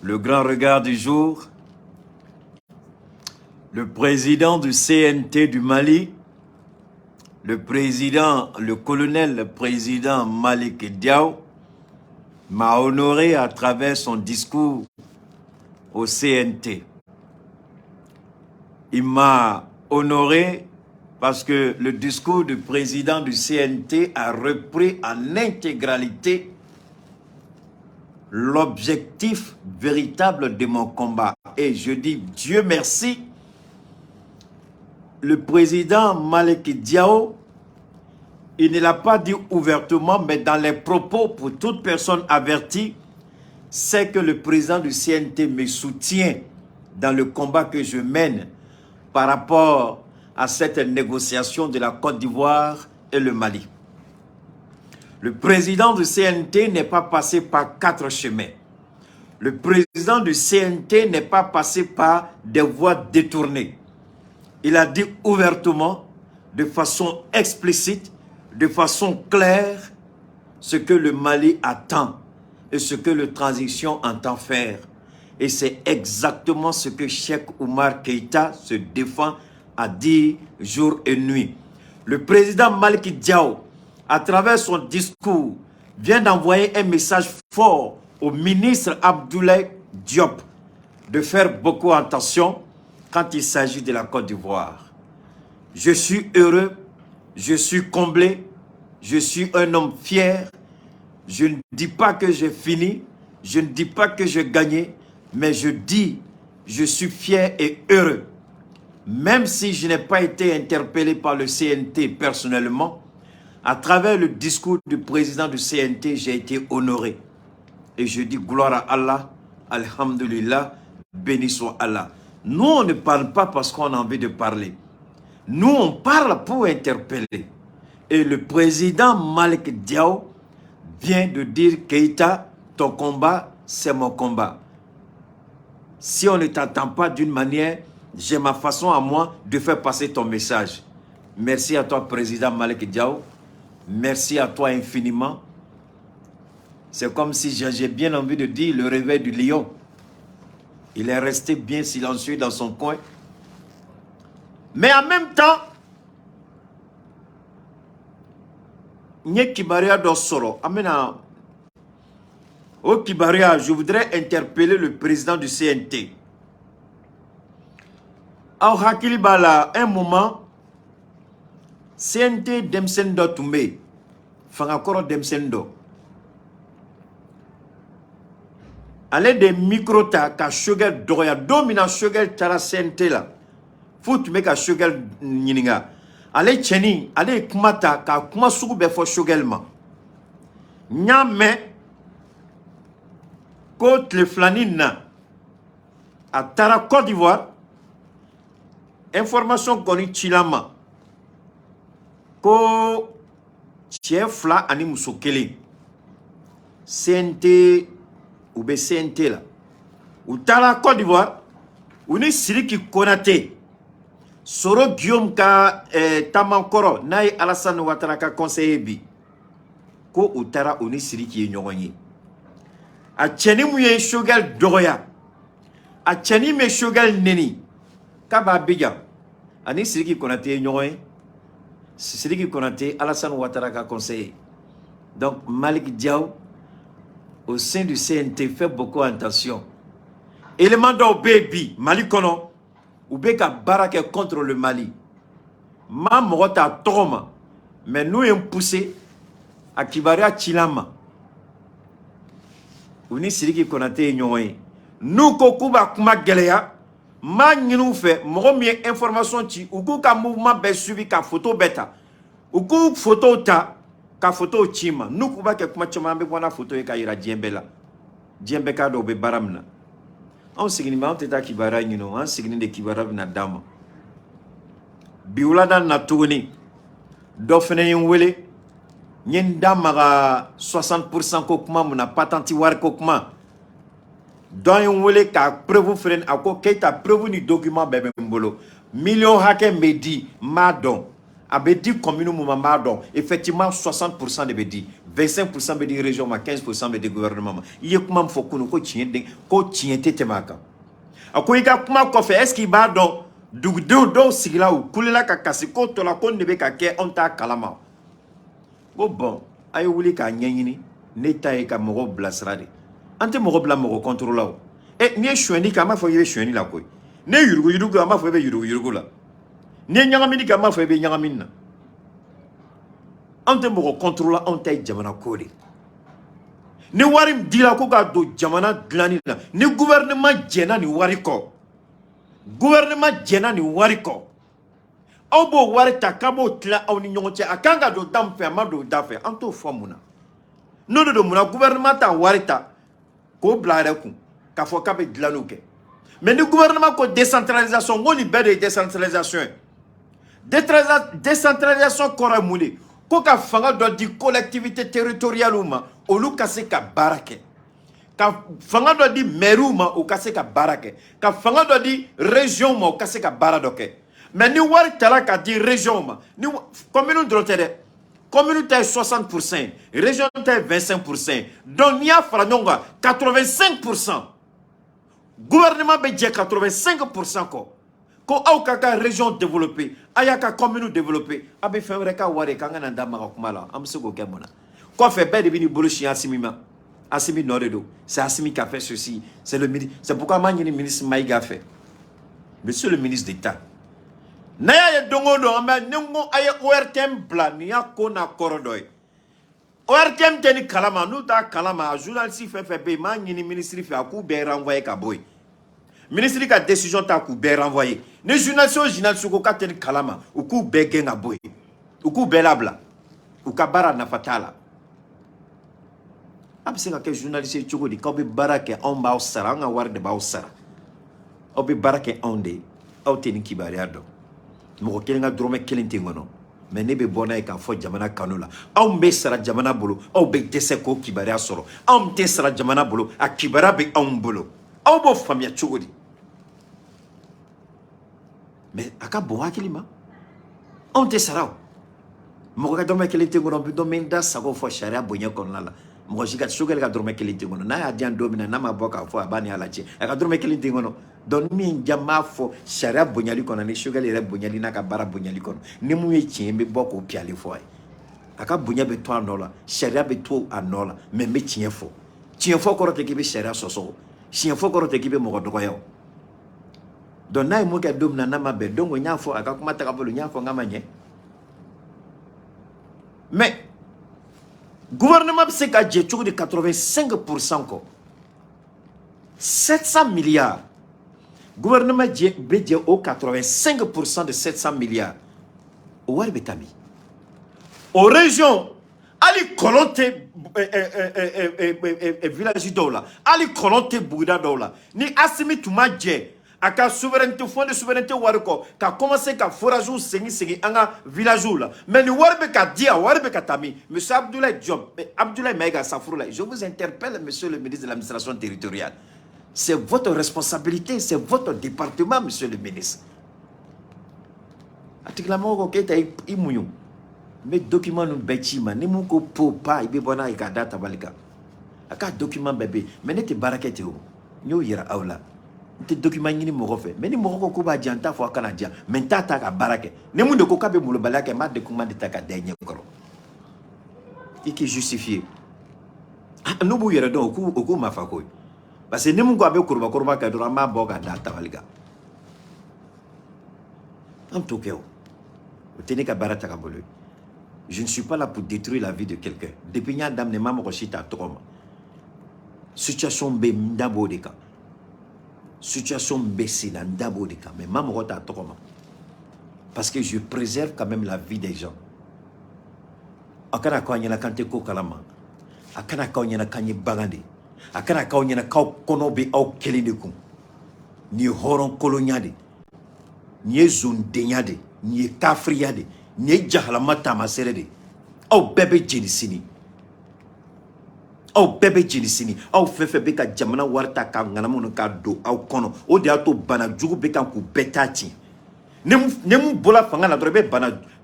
Le grand regard du jour, le président du CNT du Mali, le colonel président Malick Diaw, m'a honoré à travers son discours au CNT. Il m'a honoré parce que le discours du président du CNT a repris en intégralité l'objectif véritable de mon combat. Et je dis Dieu merci, le président Malick Diaw, il ne l'a pas dit ouvertement, mais dans les propos pour toute personne avertie, c'est que le président du CNT me soutient dans le combat que je mène par rapport à cette négociation de la Côte d'Ivoire et le Mali. Le président du CNT n'est pas passé par 4 chemins. Le président du CNT n'est pas passé par des voies détournées. Il a dit ouvertement, de façon explicite, de façon claire, ce que le Mali attend et ce que la transition entend faire. Et c'est exactement ce que Cheikh Oumar Keïta se défend à dire jour et nuit. Le président Malick Diaw, à travers son discours, vient d'envoyer un message fort au ministre Abdoulaye Diop de faire beaucoup attention quand il s'agit de la Côte d'Ivoire. Je suis heureux, je suis comblé, je suis un homme fier. Je ne dis pas que j'ai fini, je ne dis pas que j'ai gagné, mais je dis, je suis fier et heureux. Même si je n'ai pas été interpellé par le CNT personnellement, à travers le discours du président du CNT, j'ai été honoré. Et je dis gloire à Allah, alhamdulillah, béni soit Allah. Nous, on ne parle pas parce qu'on a envie de parler. Nous, on parle pour interpeller. Et le président Malick Diaw vient de dire, Keïta, ton combat, c'est mon combat. Si on ne t'entend pas d'une manière, j'ai ma façon à moi de faire passer ton message. Merci à toi, président Malick Diaw. Merci à toi infiniment. C'est comme si j'ai bien envie de dire le réveil du lion. Il est resté bien silencieux dans son coin. Mais en même temps, au Kibaria, je voudrais interpeller le président du CNT. Au Hakilibala, un moment, CNT Demsendo Toumé, Fangakoro Demsendo. Allez des microta ka shogel doya domina shogel tara CNT là. Faut tu me ka shogel nininga. Allez cheni, allez kumata ka kuma sugu be fo shogel ma. Nyame côte le flanine à Tara Côte d'Ivoire. Information connue Chilama. Ko chefla ani musokele. CNT ou be CNT là. Ou Tara Côte d'Ivoire. Ou ni Siriki Konaté. Soro Guillaume ka Tamankoro. Naï Alassane Ouattara ka conseiller bi. Ko ou Tara ou ni Siriki Nyonyi. A tcheni mouye shogel doya. A tcheni me shogel neni. Kaba Biga. Ani Siriki Konaté Nyonyi. Siriki Konaté, Alassane Ouattara ka conseiller. Donc Malick Diaw, au sein du CNT, fait beaucoup attention. Élément d'au baby, Mali Kono, ou beka barake contre le Mali. Ma morota troma, mais nous avons poussé à Kibaria Chilama. Ou ni Siriki Konaté Nyonyi. Nous kokuba kuma gelea. Ma nous fait mie information ti ou ka mouvement be suivi ka photo beta ou photo ta ka photo chima nous kuba ke kuma chama be bona photo e ka ira djembela djembe ka do be baramna on signi ma on teta Kibara nyino on signi de Kibara na dama biula dan na tuni do fene wele nyen dama 60% ko kuma muna patenti war ko kuma dans un wele ka preuve frère ako Keita preuve ni document bebe mbolo million hake medi madon abedi commune mouma madon effectivement 60% de bedi 25% be di région ma 15% be di gouvernement ma iye kuma fo kunu ko tiente temaka ako ika kuma ko fe est-ce qu'il ba do do sigila ou kulela ka kasiko to la ko ne be ka ke on ta kalama bon ay wuli ka nyanyini ne tay ka mogo blasrade ante mogo bla mogo contrôle e ni choueni ka ma fo yebe choueni la koy ne yurugo ma fo be yurugo la ne nyangamini ka ma fo be nyangamina ante mogo contrôle on tay jamana kodi ni warim dila ko ga do jamana glani la ni gouvernement jena ni wariko gouvernement jena ni wariko Obo warita kabo tla au ni nyonche akanga do dampe amado dafe anto formuna no do muna gouvernement ta warita ko blare ku ka fo kabe dlanuke mais ni gouvernement ko décentralisation ngoni bede décentralisation décentralisation kora muli ko ka fanga do di collectivité territoriale uma olu kase ka barake ka fanga do di meruma o kase ka barake ka fanga do di région ma o kase ka baradoke. Mais ni wari tala ka di région ma ni commune drotere commune est 60%, région est 25%, donc ni a fara nyonga 85%. Gouvernement be je 85% ko au kaka région développée, ayaka commune développée, abe fevre ka wari ka ngana ndama ka kumala am sugo kemona. Ko fait be de bini bolushi asimima. Asimi Noredo, c'est Asimi qui a fait ceci, c'est le ministre, c'est pourquoi le ministre Maïga a fait. Monsieur le ministre d'État. Naya dongo do amba nengo aye ORTM plan niya kona korodoy. ORTM teni kalama nous ta kalama journaliste fait be ma ni ministre fait aku be renvoyer ka boy. Ministre ka décision ta ku be renvoyer. Ne journaliste ko ka teni kalama u ku be genga boy. U ku be labla. U ka bara na fatala. Abse ka ke journaliste choko di ka be barake on ba osara nga war de ba osara. Obi barake onde au teni kibariado. Moko kelenga drome kelente ngono mais ne be bona e ka fo jamana kanula aw be sara jamana bolo aw be dese ko kibara soro aw te sara jamana bolo a kibara be aw bolo aw bo famia chugodi mais aka bo hakilima aw te sara moko ka drome kelente ngono be do menda sago fo sharia bonya konala moko jiga shugel ka drome kelente ngono na ya dian domina na maboka fo abani alachi aka drome kelente ngono don min jama fo sharia bonyali kono ni shugel ere bonyali na ka bara bonyali kono ni mu ye chimbe boko piale fo ay aka bonya be to anola sharia be to anola mais me chien fo ko rote ki be sharia soso chien fo ko rote ki be mo ko yo don nay mo ka domina na mabe dongo nya fo aka kuma ta ka bolu nya fo ngama nye mais gouvernement c'est ka je de 85% ko 700 milliards. Gouvernement bédié au 85% de 700 milliards. Au Warbetami. Aux régions, Ali Kolonte village d'Ola, Ali Kolonte Bouda d'Ola, ni Assimi Toumadje, à ka souveraineté, fond de souveraineté Warko, qui a commencé à forage sengi anga village là. Mais ni Warbeka dia, Warbeka Tami, monsieur Abdoulaye Diop, Abdoulaye Maïga Safroula, je vous interpelle, monsieur le ministre de l'administration territoriale. C'est votre responsabilité, c'est votre département, monsieur le ministre. Atiklamoko keta imuyu. Mais document nous bêtima, ni mon ko pa ibe bona ikada tabalika. Aka document bébé, mais ne te barakete o. Nyo yira aula. Te document ni mo refait. Mais ni mo ko ba dianta fo kana dia. Mais tata ka barake. Ne mun de ko kabe mulo balaka ma document de taka denye koro. Iki justifié. Nous bu yira do oku mafakoy. Parce que nous avons kurba ka dura ma boga data walga. En tout cas, je ne suis pas là pour détruire la vie de quelqu'un. Depuis que dame ne m'a pas trop. Situation be ndabo de ka. Situation baissée dans ndabo de ka. Mais maman rota trop. Parce que je préserve quand même la vie des gens. Akana kanya na kante ko kalama. Akana kanya na kanye bagande. Akana kaunya na kau konobe au kelinikum ni horon kolonyade ni zondenyade ni kafriyade ni jahalamata maserede au bebe jinisini au fefe beka jamana warta ka nganamu ka do au kono o de ato bana jugu beka ku betati nemu bola fanga na drobe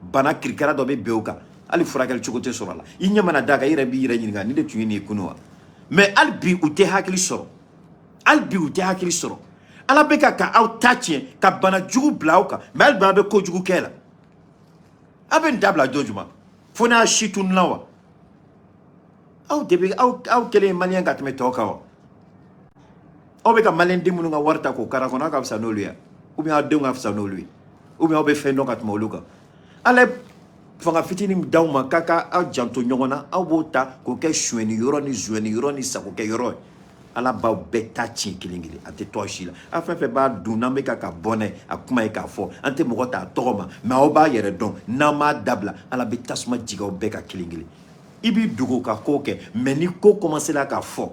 bana krikara dobe beoka ali furakɛli cogo tɛ sɔrɔ a la i ɲɛ mana da kan i yɛrɛ b'i yɛrɛ ɲininka ni de tun ye nin ye kunu wa mais hali bi u tɛ hakili sɔrɔ hali bi u tɛ hakili sɔrɔ ala bɛ ka aw ta tiɲɛ ka bana jugu bila aw kan mais hali bi aw bɛ kojugu kɛ la aw bɛ nin dabila don jumɛn fo n'a si tununna wa aw de bɛ aw kelen ye maliyɛn ka tɛmɛ tɔw kan wa aw bɛ ka maliyɛn den minnu ka wari ta k'o kara kɔnɔ aw ka fisa n'olu ye ou bien aw denw ka fisa n'olu ye ou bien aw bɛ fɛn dɔn ka tɛmɛ olu kan ala ye fanga fitinin d'aw ma k'a ka aw janto ɲɔgɔn na aw b'o ta k'o kɛ suɲɛni yɔrɔ ni zuɲɛni yɔrɔ ni sagokɛ yɔrɔ ye ala b'aw bɛɛ ta tiɲɛ kelen kelen a tɛ to aw si la aw fɛn fɛn b'a dun n'an bɛ ka bɔ n'a ye a kuma ye k'a fɔ an tɛ mɔgɔ ta a tɔgɔ ma mais aw b'a yɛrɛ dɔn n'an m'a dabila ala bɛ tasuma jigin aw bɛɛ ka kelen kelen i b'i dogo ka ko kɛ mais ni ko commencera ka fɔ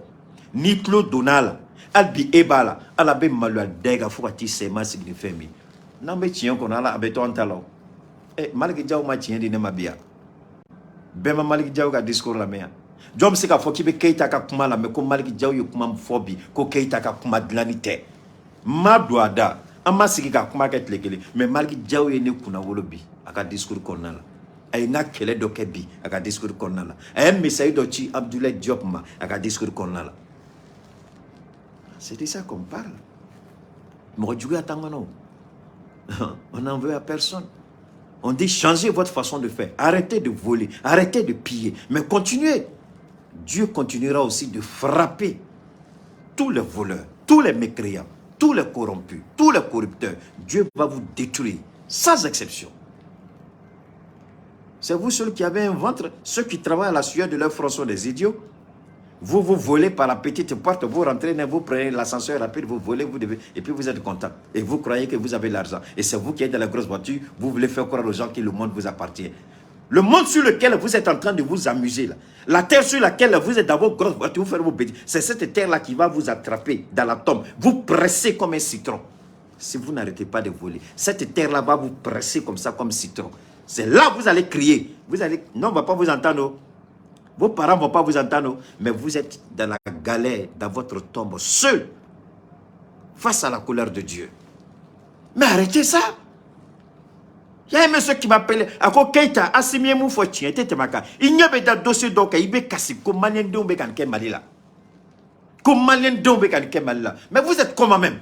ni tulo donn'a la hali bi e b'a la ala bɛ maloya da i kan fo ka t'i sa i ma sigi ni fɛn min n'an bɛ tiɲɛ kɔnɔ ala a bɛ to an ta la o Maliki Diaw ma tiɲɛ di ne ma bi yan bɛɛ ma Maliki Diaw ka discours lamɛn yan jɔn bɛ se k'a fɔ k'i bɛ Keyita ka kuma lamɛn ko Maliki Diaw ye kuma min fɔ bi ko Keyita ka kuma dilanni tɛ ma don a da an ma sigi ka kuma kɛ tile kelen mais Maliki Diaw ye ne kunna wolo bi a ka discours kɔnɔna la a ye n ka kɛlɛ dɔ kɛ bi a ka discours kɔnɔna la a ye message dɔ ci Abdoulaye Diop ma a ka discours kɔnɔna la c'est de ça qu'on parle mɔgɔ juguya t'an kɔnɔ on n'en veut à personne. On dit changez votre façon de faire. Arrêtez de voler, arrêtez de piller. Mais continuez. Dieu continuera aussi de frapper tous les voleurs, tous les mécréants, tous les corrompus, tous les corrupteurs. Dieu va vous détruire, sans exception. C'est vous ceux qui avez un ventre, ceux qui travaillent à la sueur de leur front sont des idiots. Vous volez par la petite porte, vous rentrez, vous prenez l'ascenseur rapide, vous volez, vous devez, et puis vous êtes content. Et vous croyez que vous avez l'argent. Et c'est vous qui êtes dans la grosse voiture, vous voulez faire croire aux gens que le monde vous appartient. Le monde sur lequel vous êtes en train de vous amuser, là, la terre sur laquelle vous êtes dans vos grosses voitures, vous faites vos bêtises, c'est cette terre-là qui va vous attraper dans la tombe, vous presser comme un citron. Si vous n'arrêtez pas de voler, cette terre-là va vous presser comme ça, comme citron. C'est là que vous allez crier. Vous allez, non, on ne va pas vous entendre. Vos parents ne vont pas vous entendre, mais vous êtes dans la galère, dans votre tombe, seul, face à la colère de Dieu. Mais arrêtez ça. Il y a un monsieur qui m'appelle, à quoi Keita, Assimie Moufouchi, et Tétémaka. Il n'y a pas de dossier donc, il y a cassé, comme Malien Dombe Kanke Malila. Comme Malien Dombe Kanke Malila. Mais vous êtes comment même?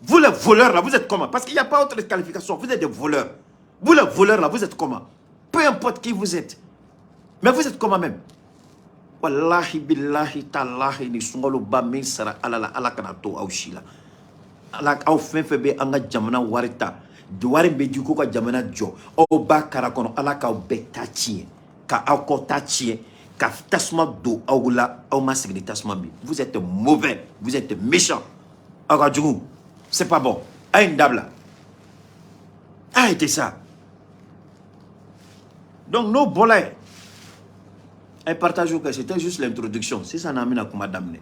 Vous les voleurs là, vous êtes comment? Parce qu'il n'y a pas autre qualification, vous êtes des voleurs. Vous les voleurs là, vous êtes comment? Peu importe qui vous êtes. Mais vous êtes comment même? Wallahi billahi tallahi ni sungalo ba min sara ala kana to awshila. Ala aw fen be anga jamana warita. De wari be du ko ka jamana jo. O ba kara kono ala ka be tachi. Ka aw ko tachi. Ka tasma do awla aw ma signi tasma bi. Vous êtes mauvais, vous êtes méchants. Agadjou, c'est pas bon. Aïe dabla. Arrêtez ça. Donc nos bolets et partagez que c'était juste l'introduction. Si ça n'a pas comme madame.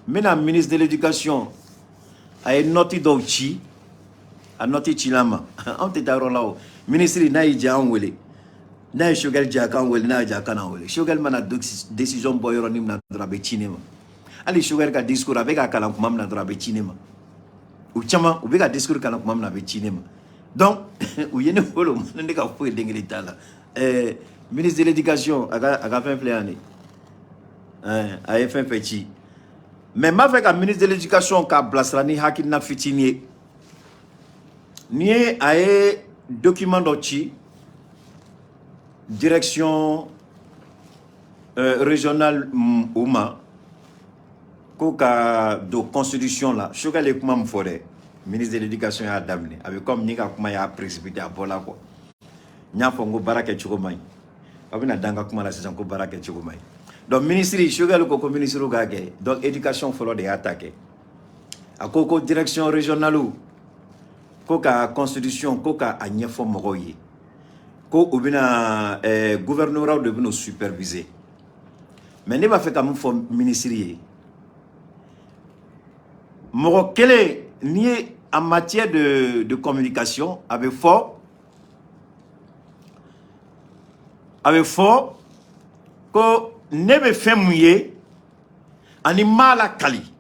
Maintenant, ministre de l'Éducation a noti d'Ochi, a noti Chilama. On te daro là. Ministre Naïdja Anwele. Naï Shogal Jakanwele, Naïdja Kanawele. Shogal mana décision boyronim na drabe cinema. Ali Shogal ka discours avec a kalam mam na drabe cinema. Ou chama, ou bega discours kalam mam na be cinema. Donc, où y a ministre de l'Éducation, a fait un plaignant. A fait un petit. Mais avec un ministre de l'Éducation, qui a blasrani hakina fitini, ni a document d'ochi, direction régionale Ouma, koka de constitution là, je suis allé comme forêt. Ministre de l'Éducation a damné avec comme Nika kuma ya précipité à Bola quoi. Nya fongo baraka chukomai. Abina danga kuma la saison ko baraka chukomai. Donc ministre shoga ko ko ministre gage. Donc éducation folo de attaquer. Akoko direction régionale ko ka constitution ko ka anyefo mogoyi. Ko ubina gouvernement de nous superviser. Mais ne va faire comme fo ministre. Moro kele ni en matière de communication, avec fort que ne me fait mouiller animal à Kali.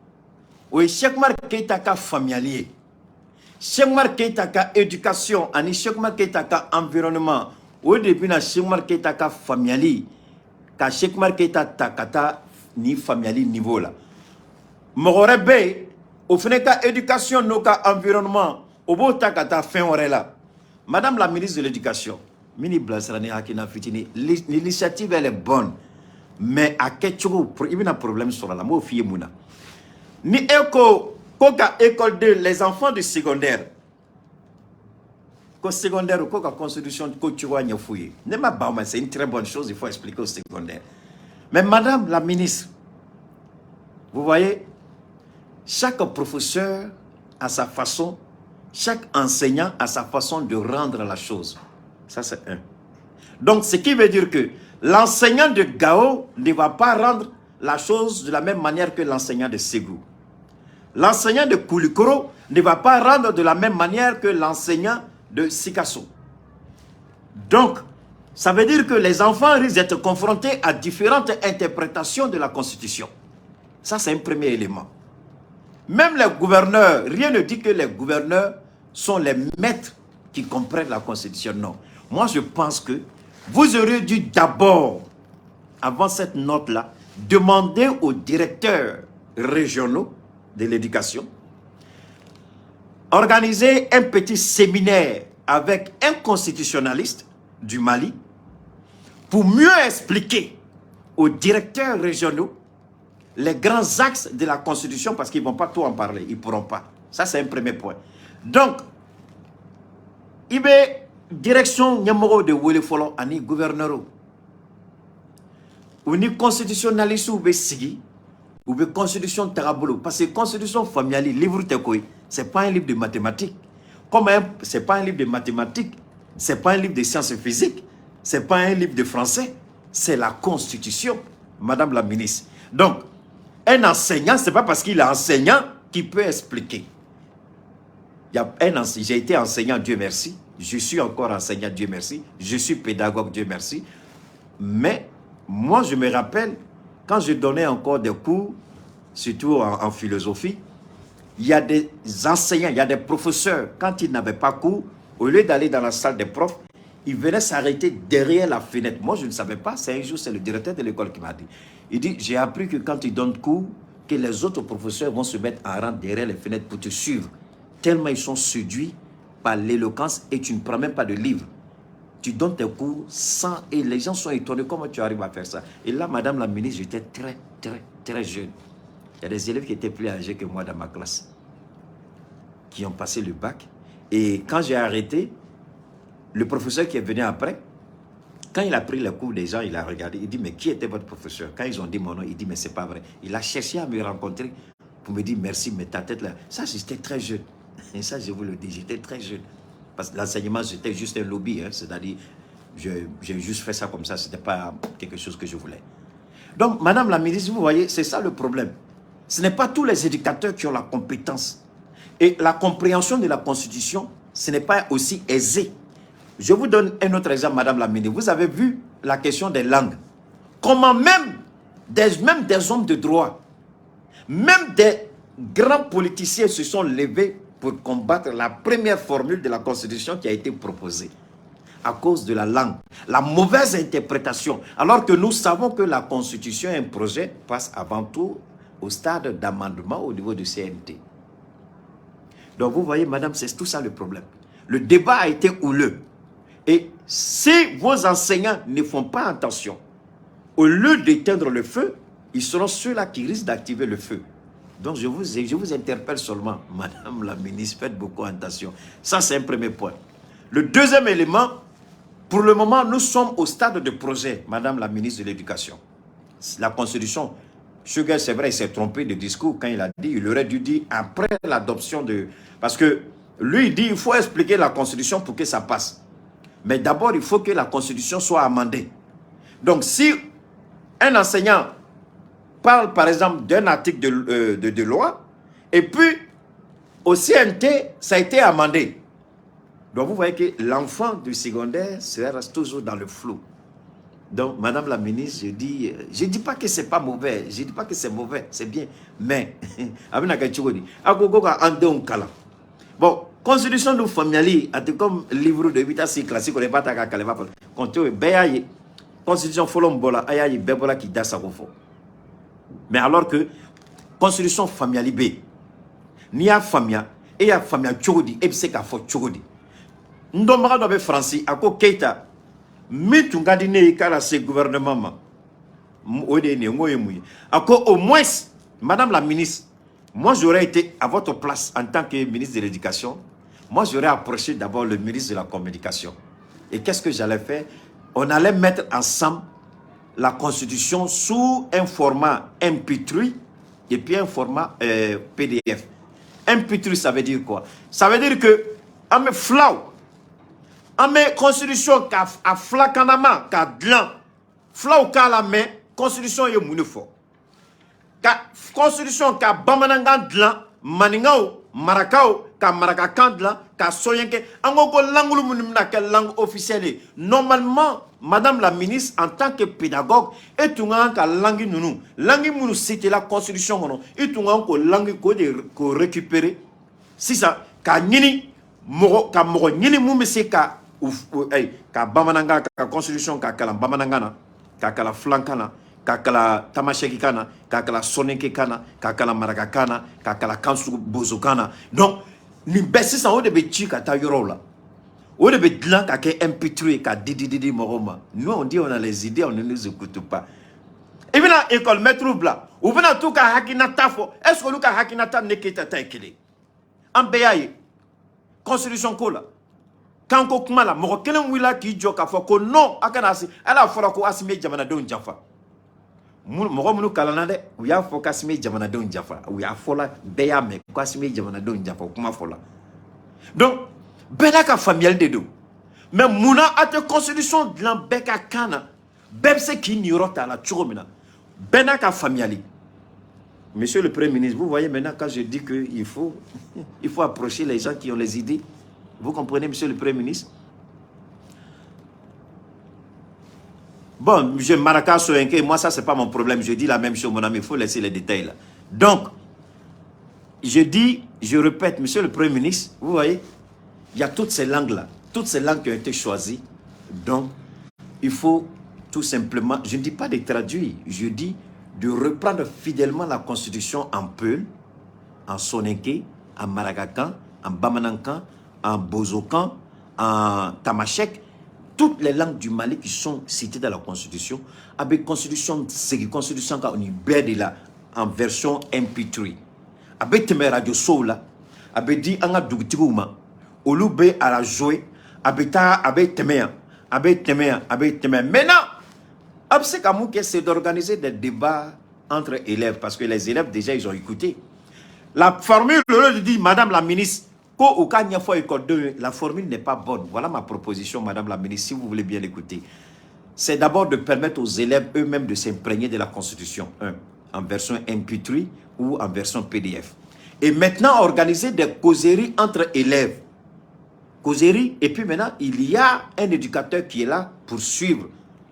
Ou chaque marque qui est familier. Cheikh Oumar Keïta ka éducation, ani Cheikh Oumar Keïta ka environnement. Au début, na Cheikh Oumar Keïta ka familiali, ka Cheikh Oumar Keïta takata ni familiali niveau là. Mogorebe, au final ka éducation, no ka environnement, au beau takata fin ore là. Madame la ministre de l'Éducation, Mini Blasrani Hakina Fitini, l'initiative elle est bonne, mais à quel chose il y a un problème sur la mot fille mouna. Ni éco, koka école de les enfants du secondaire. Qu'au secondaire ou qu'au constitution que tu vois fouiller. C'est une très bonne chose, il faut expliquer au secondaire. Mais madame la ministre, vous voyez, chaque professeur a sa façon, chaque enseignant a sa façon de rendre la chose. Ça c'est un. Donc ce qui veut dire que l'enseignant de Gao ne va pas rendre la chose de la même manière que l'enseignant de Ségou. L'enseignant de Koulikoro ne va pas rendre de la même manière que l'enseignant de Sikasso. Donc, ça veut dire que les enfants risquent d'être confrontés à différentes interprétations de la Constitution. Ça, c'est un premier élément. Même les gouverneurs, rien ne dit que les gouverneurs sont les maîtres qui comprennent la Constitution. Non. Moi, je pense que vous auriez dû d'abord, avant cette note-là, demander aux directeurs régionaux de l'éducation, organiser un petit séminaire avec un constitutionnaliste du Mali pour mieux expliquer aux directeurs régionaux les grands axes de la Constitution, parce qu'ils ne vont pas tout en parler, ils ne pourront pas. Ça, c'est un premier point. Donc, il y a direction de Wolefolo, ani gouverneur, ou ni constitutionnaliste ou sigi, ou bien constitution tarabolo, parce que constitution familiale, livre tekoy, c'est pas un livre de mathématiques. Comme c'est pas un livre de mathématiques, c'est pas un livre de sciences physiques, c'est pas un livre de français, c'est la Constitution, Madame la ministre. Donc, un enseignant, c'est pas parce qu'il est enseignant qu'il peut expliquer. J'ai été enseignant, Dieu merci. Je suis encore enseignant, Dieu merci. Je suis pédagogue, Dieu merci. Mais moi, je me rappelle, quand je donnais encore des cours, surtout en philosophie, il y a des enseignants, il y a des professeurs, quand ils n'avaient pas cours, au lieu d'aller dans la salle des profs, ils venaient s'arrêter derrière la fenêtre. Moi, je ne savais pas. C'est un jour, c'est le directeur de l'école qui m'a dit. Il dit, j'ai appris que quand ils donnent cours, que les autres professeurs vont se mettre en rang derrière les fenêtres pour te suivre. Tellement ils sont séduits par l'éloquence et tu ne prends même pas de livre. Tu donnes tes cours sans... Et les gens sont étonnés, comment tu arrives à faire ça? Et là, madame la ministre, j'étais très jeune. Il y a des élèves qui étaient plus âgés que moi dans ma classe, qui ont passé le bac. Et quand j'ai arrêté, le professeur qui est venu après, quand il a pris le cours des gens, il a regardé, il dit, mais qui était votre professeur? Quand ils ont dit mon nom, il dit, mais c'est pas vrai. Il a cherché à me rencontrer pour me dire, merci, mais ta tête là. Ça, j'étais très jeune. Et ça, je vous le dis, j'étais très jeune. Parce que l'enseignement, c'était juste un lobby. Hein, c'est-à-dire, j'ai juste fait ça comme ça. Ce n'était pas quelque chose que je voulais. Donc, madame la ministre, vous voyez, c'est ça le problème. Ce n'est pas tous les éducateurs qui ont la compétence. Et la compréhension de la Constitution, ce n'est pas aussi aisé. Je vous donne un autre exemple, madame la ministre. Vous avez vu la question des langues. Comment même des hommes de droit, même des grands politiciens se sont levés pour combattre la première formule de la Constitution qui a été proposée à cause de la langue, la mauvaise interprétation, alors que nous savons que la Constitution, un projet, passe avant tout au stade d'amendement au niveau du CNT. Donc vous voyez, madame, c'est tout ça le problème. Le débat a été houleux. Et si vos enseignants ne font pas attention, au lieu d'éteindre le feu, ils seront ceux-là qui risquent d'activer le feu. Donc je vous interpelle seulement, madame la ministre, faites beaucoup attention. Ça, c'est un premier point. Le deuxième élément, pour le moment, nous sommes au stade de projet, madame la ministre de l'Éducation. La Constitution, Sugar, c'est vrai, il s'est trompé de discours quand il a dit, il aurait dû dire après l'adoption de... Parce que lui, il dit, il faut expliquer la Constitution pour que ça passe. Mais d'abord, il faut que la Constitution soit amendée. Donc, si un enseignant parle, par exemple, d'un article de loi, et puis, au CNT, ça a été amendé. Donc, vous voyez que l'enfant du secondaire reste toujours dans le flou. Donc, madame la ministre, je dis pas que c'est pas mauvais, je dis pas que c'est mauvais, c'est bien. Mais, bon, Constitution de famille, comme livre de 8 à 6 classique, on n'est pas à Kaleva. Quand tu es Constitution Folombola, Ayayi Bebola qui da sa refo. Mais alors que Constitution familiale B, ni a famille, et a famille Tchogodi, et c'est qu'à fort Tchogodi. Ndomara dobe Francis, à quoi Keita, mais tu gardes né car ce gouvernement. Au moins, Madame la ministre, moi j'aurais été à votre place en tant que ministre de l'Éducation. Moi j'aurais approché d'abord le ministre de la Communication. Et qu'est-ce que j'allais faire? On allait mettre ensemble la Constitution sous un format MP3 et puis un format PDF. MP3, ça veut dire quoi? Ça veut dire que, à mes flau, à mes constitutions, à flacanama, à dlan, flau ka la main, constitution est mounefo. Constitution ka bamananga dlan, maningao, marakao, ka marakakan dlan, ka soyenke, angoko langulu mounimna, quelle langue officielle. Normalement, Madame la ministre, en tant que pédagogue, et tout le monde a langue nounou. Langue mounou, c'était la constitution. Et tout le monde a langue qu'on récupérer. Si ça, ka nini, ka moro nini moumese ka bamananga, ka constitution, ka kala bamanangana, ka kala flankana, ka kala tamasheki kana, ka kala soneke kana, ka kala marakakana, ka kala kansu bozokana. Donc, ni bessi sa ou de beti ka ta yorola. Ou de bedlan ka ke MP3 ka didi moroma. Nous on dit on a les idées, on ne nous écoute pas. Et bien là, école maître bla. Ou bien tout ka hakinata fo. Est-ce que nous ka hakinata neketa ta ekele? Ambeyaye. Constitution kola. Kanko kumala moko kelen wila ki joka fo ko non akanasi. Ala fora ko asime jamana don jafa. Moko munu kalana de. Ou ya fo kasime jamana don jafa. Ou ya fola beya me ko asime jamana don jafa kuma fola. Donc Benaka familial de deux. Mais mouna a te constitution de l'ambeka kana. Bebse qui n'y aura la tchoromina. Benaka familiali. Monsieur le Premier ministre, vous voyez maintenant quand je dis qu'il faut approcher les gens qui ont les idées. Vous comprenez, Monsieur le Premier ministre? Bon, je Maraka Soyenke, moi ça c'est pas mon problème. Je dis la même chose, mon ami, il faut laisser les détails là. Donc, je répète, Monsieur le Premier ministre, vous voyez, il y a toutes ces langues-là, toutes ces langues qui ont été choisies. Donc, il faut tout simplement, je ne dis pas de traduire, je dis de reprendre fidèlement la Constitution en Peul, en Soninké, en Maragakan, en Bamanankan, en Bozokan, en Tamashek, toutes les langues du Mali qui sont citées dans la Constitution, avec Constitution, c'est Constitution qu'on y là, en version MP3. Avec Temer Radio Soula, avec dit Anga Dougtigouma, Olube à la jouer, habita avec Temea, avec Temea, avec Temea. Maintenant, c'est d'organiser des débats entre élèves, parce que les élèves déjà ils ont écouté. La formule, je dis, Madame la ministre, la formule n'est pas bonne. Voilà ma proposition, Madame la ministre, si vous voulez bien l'écouter. C'est d'abord de permettre aux élèves eux-mêmes de s'imprégner de la Constitution, en version MP3 ou en version PDF. Et maintenant, organiser des causeries entre élèves. Causerie, et puis maintenant, il y a un éducateur qui est là pour suivre.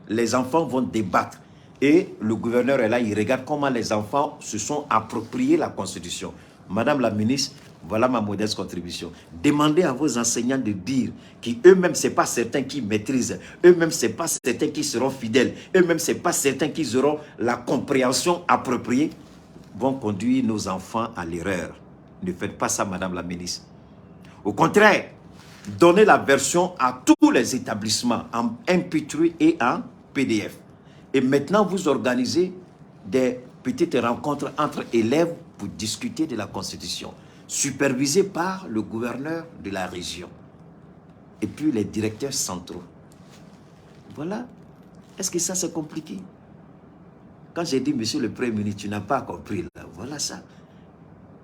Les enfants vont débattre. Et le gouverneur est là, il regarde comment les enfants se sont appropriés la Constitution. Madame la ministre, voilà ma modeste contribution. Demandez à vos enseignants de dire qu'eux-mêmes, ce n'est pas certains qui maîtrisent. Eux-mêmes, ce n'est pas certains qui seront fidèles. Eux-mêmes, ce n'est pas certains qui auront la compréhension appropriée. Vont conduire nos enfants à l'erreur. Ne faites pas ça, Madame la ministre. Au contraire, donnez la version à tous les établissements en MP3 et en PDF. Et maintenant, vous organisez des petites rencontres entre élèves pour discuter de la Constitution, supervisées par le gouverneur de la région et puis les directeurs centraux. Voilà. Est-ce que ça c'est compliqué? Quand j'ai dit, Monsieur le Premier ministre, tu n'as pas compris là. Voilà ça.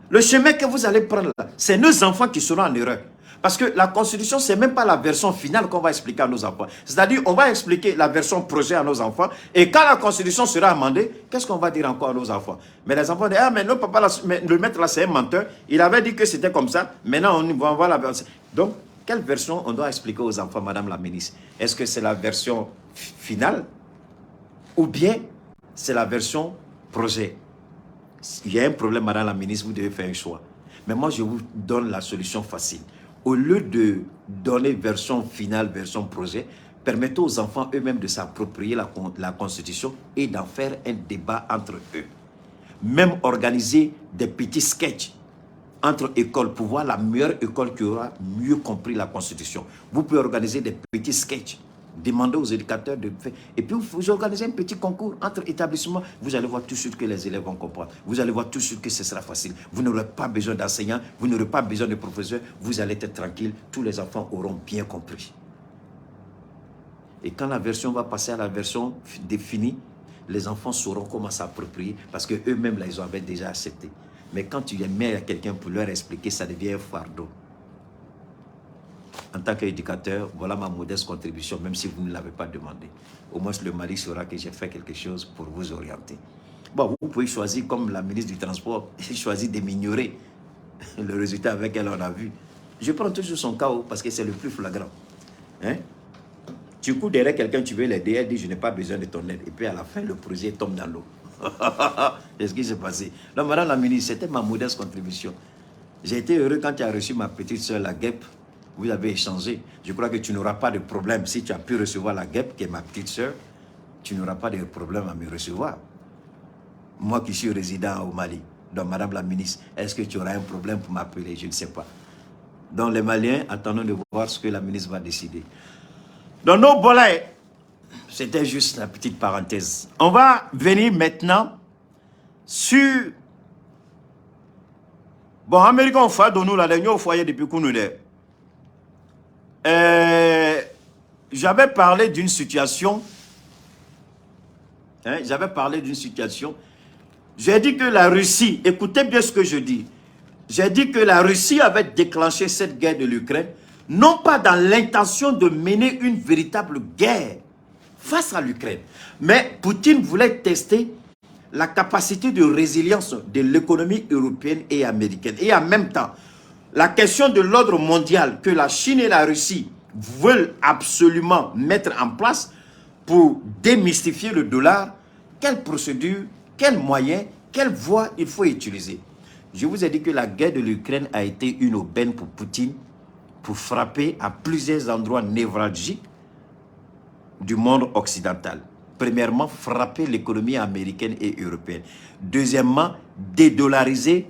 Le chemin que vous allez prendre là, c'est nos enfants qui seront en erreur. Parce que la Constitution, ce n'est même pas la version finale qu'on va expliquer à nos enfants. C'est-à-dire, on va expliquer la version projet à nos enfants. Et quand la Constitution sera amendée, qu'est-ce qu'on va dire encore à nos enfants? Mais les enfants disent, ah, mais non, papa, le maître là, c'est un menteur. Il avait dit que c'était comme ça. Maintenant, on va voir la version. Donc, quelle version on doit expliquer aux enfants, Madame la ministre? Est-ce que c'est la version finale? Ou bien, c'est la version projet? Il y a un problème, Madame la ministre, vous devez faire un choix. Mais moi, je vous donne la solution facile. Au lieu de donner version finale, version projet, permettez aux enfants eux-mêmes de s'approprier la Constitution et d'en faire un débat entre eux. Même organiser des petits sketchs entre écoles pour voir la meilleure école qui aura mieux compris la Constitution. Vous pouvez organiser des petits sketchs, demander aux éducateurs de faire, et puis vous organisez un petit concours entre établissements. Vous allez voir tout de suite que les élèves vont comprendre. Vous allez voir tout de suite que ce sera facile. Vous n'aurez pas besoin d'enseignants, vous n'aurez pas besoin de professeurs. Vous allez être tranquille. Tous les enfants auront bien compris. Et quand la version va passer à la version définie, les enfants sauront comment s'approprier parce qu'eux-mêmes, là, ils avaient déjà accepté. Mais quand tu les mets à quelqu'un pour leur expliquer, ça devient un fardeau. En tant qu'éducateur, voilà ma modeste contribution, même si vous ne l'avez pas demandé. Au moins, le Mali saura que j'ai fait quelque chose pour vous orienter. Bon, vous pouvez choisir, comme la ministre du Transport, choisir de m'ignorer. Le résultat avec elle, on a vu. Je prends toujours son cas parce que c'est le plus flagrant. Hein? Tu cours derrière quelqu'un, tu veux l'aider, elle dit je n'ai pas besoin de ton aide. Et puis à la fin, le projet tombe dans l'eau. C'est ce qui s'est passé. Donc, madame la ministre, c'était ma modeste contribution. J'ai été heureux quand tu as reçu ma petite soeur, la guêpe. Vous avez échangé. Je crois que tu n'auras pas de problème. Si tu as pu recevoir la guêpe, qui est ma petite soeur, tu n'auras pas de problème à me recevoir. Moi qui suis résident au Mali. Donc, madame la ministre, est-ce que tu auras un problème pour m'appeler? Je ne sais pas. Donc, les Maliens, attendons de voir ce que la ministre va décider. Donc, nos bolets, c'était juste la petite parenthèse. On va venir maintenant sur... Bon, Américain, on fait de nous la dernière fois depuis qu'on nous est. J'avais parlé d'une situation. J'avais parlé d'une situation. J'ai dit que la Russie, écoutez bien ce que je dis. J'ai dit que la Russie avait déclenché cette guerre de l'Ukraine, non pas dans l'intention de mener une véritable guerre face à l'Ukraine. Mais Poutine voulait tester la capacité de résilience de l'économie européenne et américaine. Et en même temps, la question de l'ordre mondial que la Chine et la Russie veulent absolument mettre en place pour démystifier le dollar, quelle procédure, quels moyens, quelle voie il faut utiliser. Je vous ai dit que la guerre de l'Ukraine a été une aubaine pour Poutine pour frapper à plusieurs endroits névralgiques du monde occidental. Premièrement, frapper l'économie américaine et européenne. Deuxièmement, dédollariser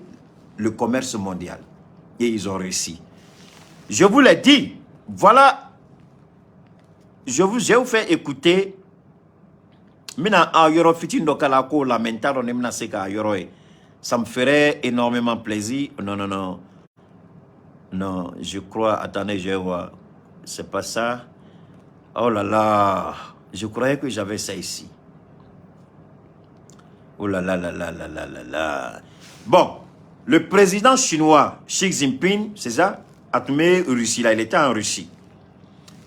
le commerce mondial. Et ils ont réussi. Je vous l'ai dit, voilà, je vous fais écouter. Ça me ferait énormément plaisir. Non, non, non. Non, je crois, attendez, je vois. C'est pas ça. Oh là là. Je croyais que j'avais ça ici. Oh là là là là là là là là. Bon, le président chinois Xi Jinping, c'est ça, a tombé en Russie, là, il était en Russie.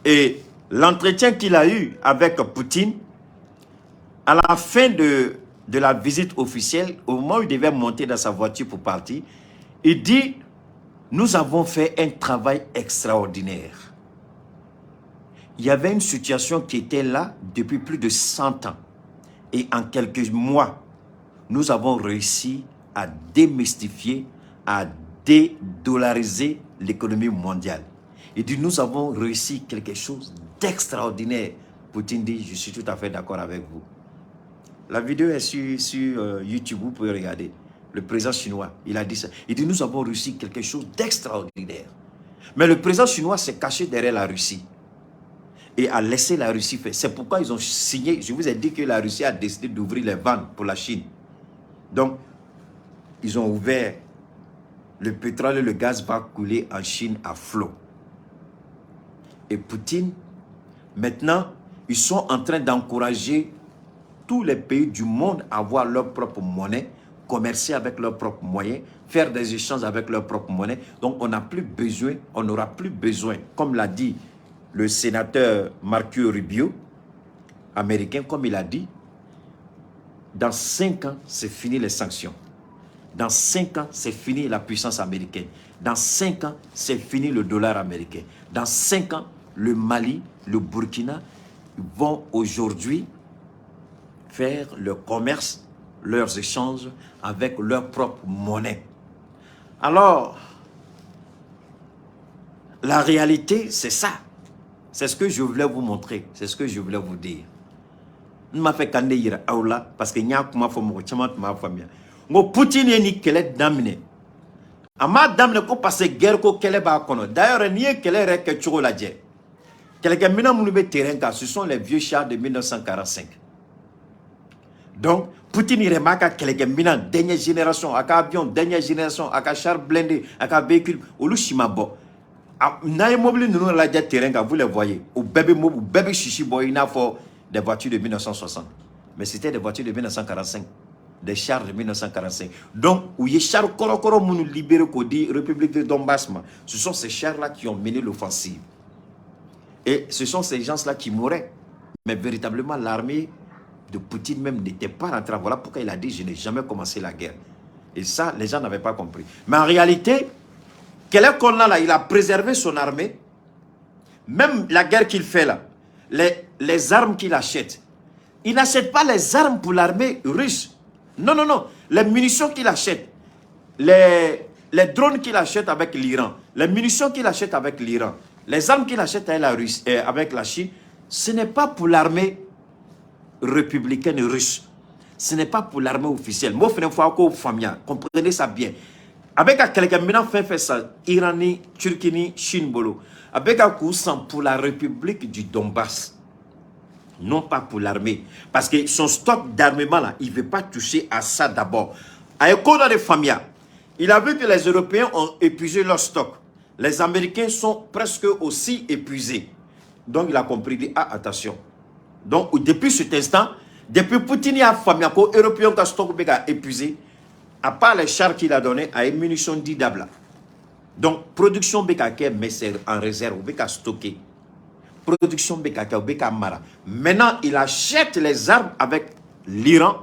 Et l'entretien qu'il a eu avec Poutine, à la fin de la visite officielle, au moment où il devait monter dans sa voiture pour partir, il dit, nous avons fait un travail extraordinaire. Il y avait une situation qui était là depuis plus de 100 ans. Et en quelques mois, nous avons réussi à démystifier, à dédollariser l'économie mondiale. Il dit, nous avons réussi quelque chose d'extraordinaire. Poutine dit, je suis tout à fait d'accord avec vous. La vidéo est sur YouTube, vous pouvez regarder. Le président chinois, il a dit ça. Il dit, nous avons réussi quelque chose d'extraordinaire. Mais le président chinois s'est caché derrière la Russie et a laissé la Russie faire. C'est pourquoi ils ont signé. Je vous ai dit que la Russie a décidé d'ouvrir les vannes pour la Chine. Donc, ils ont ouvert. Le pétrole et le gaz va couler en Chine à flot. Et Poutine, maintenant, ils sont en train d'encourager tous les pays du monde à avoir leur propre monnaie, commercer avec leurs propres moyens, faire des échanges avec leur propre monnaie. Donc, on n'a plus besoin, on n'aura plus besoin, comme l'a dit le sénateur Marco Rubio, américain, comme il a dit, dans 5 ans, c'est fini les sanctions. Dans 5 ans, c'est fini la puissance américaine. Dans 5 ans, c'est fini le dollar américain. Dans 5 ans, le Mali, le Burkina vont aujourd'hui faire le commerce, leurs échanges avec leur propre monnaie. Alors, la réalité, c'est ça. C'est ce que je voulais vous montrer. C'est ce que je voulais vous dire. Je m'a fait kande yira aula parce que nya kuma fo mo chama ma famia. Ngo Poutine ni kele damine. Ama damine ko parce guerre ko kele ba kono. D'ailleurs ni kele rek ke churo la dje. Kele mina munu be terrain ka ce sont les vieux chars de 1945. Donc Poutine il remarque que les mina dernière génération, aka avion dernière génération, aka char blindé, aka véhicule olu shimabo. Na immobile nous la dje terrain ka vous les voyez. Au bébé chichi boy na fo des voitures de 1960. Mais c'était des voitures de 1945. Des chars de 1945. Donc, où les chars Korokoro nous libérés Kodi, République de Donbass, ce sont ces chars-là qui ont mené l'offensive. Et ce sont ces gens-là qui mouraient. Mais véritablement, l'armée de Poutine même n'était pas rentrée. Voilà pourquoi il a dit, je n'ai jamais commencé la guerre. Et ça, les gens n'avaient pas compris. Mais en réalité, quel est qu'on a là? Il a préservé son armée. Même la guerre qu'il fait là, les armes qu'il achète. Il n'achète pas les armes pour l'armée russe. Non, non, non. Les munitions qu'il achète, les drones qu'il achète avec l'Iran, les munitions qu'il achète avec l'Iran, les armes qu'il achète avec la Chine, ce n'est pas pour l'armée républicaine russe. Ce n'est pas pour l'armée officielle. Moi, comprenez ça bien. Avec quelqu'un maintenant fait ça, Irani, Turquie, Chine, Bolo. Avec un coup, c'est pour la République du Donbass. Non pas pour l'armée. Parce que son stock d'armement, là, il ne veut pas toucher à ça d'abord. À Ekoda de Famia, il a vu que les Européens ont épuisé leur stock. Les Américains sont presque aussi épuisés. Donc, il a compris, il dit, ah, attention. Donc, depuis cet instant, depuis Poutine a Famia, que les Européens ont stock épuisé, à part les chars qu'il a donnés, à une munition d'Idabla. Donc, production BKK, mais c'est en réserve, BK stocké. Production BKK, BK Mara. Maintenant, il achète les armes avec l'Iran,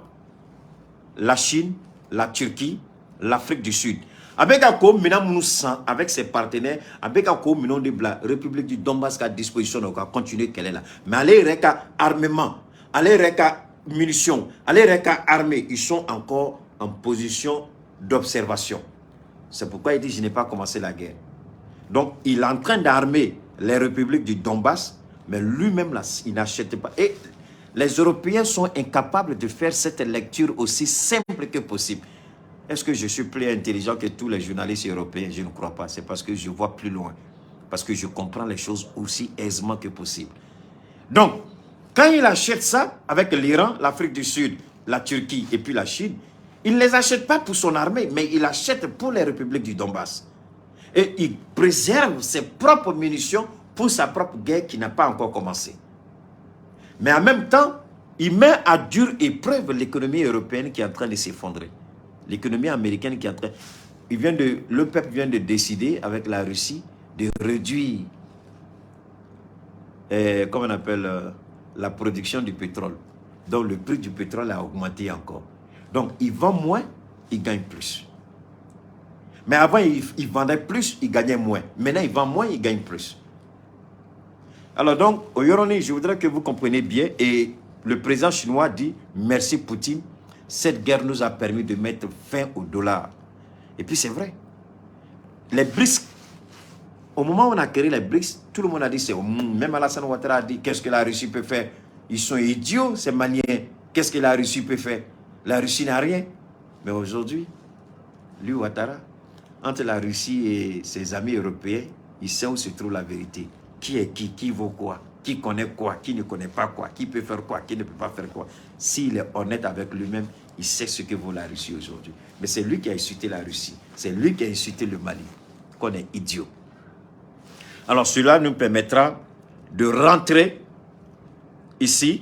la Chine, la Turquie, l'Afrique du Sud. Avec un coup, maintenant, nous avec ses partenaires, avec un coup, maintenant, de la République du Donbass à disposition, on va continuer qu'elle est là. Mais allez, reka armement, allez, reka munitions, allez, reka armée, ils sont encore en position d'observation. C'est pourquoi il dit, je n'ai pas commencé la guerre. Donc, il est en train d'armer les républiques du Donbass, mais lui-même, il n'achète pas. Et les Européens sont incapables de faire cette lecture aussi simple que possible. Est-ce que je suis plus intelligent que tous les journalistes européens? Je ne crois pas. C'est parce que je vois plus loin. Parce que je comprends les choses aussi aisément que possible. Donc, quand il achète ça avec l'Iran, l'Afrique du Sud, la Turquie et puis la Chine, il ne les achète pas pour son armée, mais il achète pour les républiques du Donbass. Et il préserve ses propres munitions pour sa propre guerre qui n'a pas encore commencé. Mais en même temps, il met à dure épreuve l'économie européenne qui est en train de s'effondrer. L'économie américaine qui est en train... le peuple vient de décider avec la Russie de réduire, comment on appelle, la production du pétrole. Donc le prix du pétrole a augmenté encore. Donc, il vend moins, il gagne plus. Mais avant, il vendait plus, il gagnait moins. Maintenant, il vend moins, il gagne plus. Alors donc, au Yoroni, je voudrais que vous compreniez bien. Et le président chinois dit, merci Poutine, cette guerre nous a permis de mettre fin au dollar. Et puis c'est vrai. Les BRICS, au moment où on a créé les BRICS, tout le monde a dit, même Alassane Ouattara a dit, qu'est-ce que la Russie peut faire? Ils sont idiots, ces manières. Qu'est-ce que la Russie peut faire? La Russie n'a rien. Mais aujourd'hui, lui, Ouattara, entre la Russie et ses amis européens, il sait où se trouve la vérité. Qui est qui vaut quoi, qui connaît quoi, qui ne connaît pas quoi, qui peut faire quoi, qui ne peut pas faire quoi. S'il est honnête avec lui-même, il sait ce que vaut la Russie aujourd'hui. Mais c'est lui qui a insulté la Russie. C'est lui qui a insulté le Mali. Qu'on est idiot. Alors cela nous permettra de rentrer ici.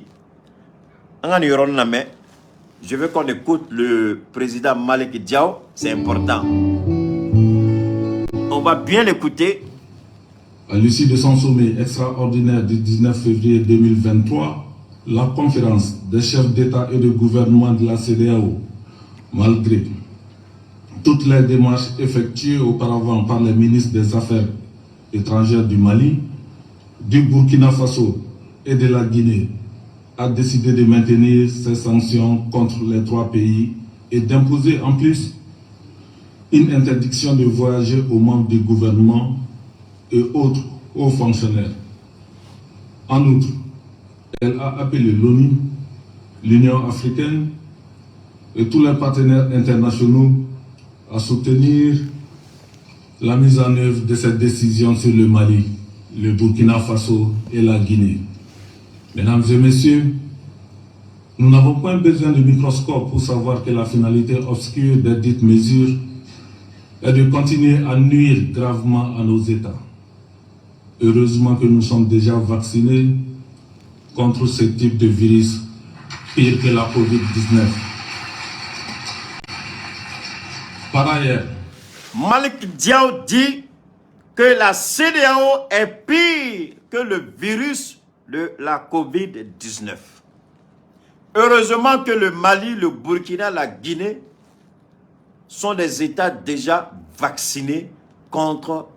Je veux qu'on écoute le président Malick Diaw, c'est important. On va bien l'écouter. À l'issue de son sommet extraordinaire du 19 février 2023, la conférence des chefs d'État et de gouvernement de la CEDEAO, malgré toutes les démarches effectuées auparavant par les ministres des Affaires étrangères du Mali, du Burkina Faso et de la Guinée, a décidé de maintenir ses sanctions contre les trois pays et d'imposer en plus une interdiction de voyager aux membres du gouvernement et autres hauts fonctionnaires. En outre, elle a appelé l'ONU, l'Union africaine et tous les partenaires internationaux à soutenir la mise en œuvre de cette décision sur le Mali, le Burkina Faso et la Guinée. Mesdames et messieurs, nous n'avons pas besoin de microscope pour savoir que la finalité obscure de dites mesures est de continuer à nuire gravement à nos États. Heureusement que nous sommes déjà vaccinés contre ce type de virus pire que la COVID-19. Par ailleurs, Malick Diaw dit que la CEDEAO est pire que le virus de la COVID-19. Heureusement que le Mali, le Burkina, la Guinée sont des États déjà vaccinés contre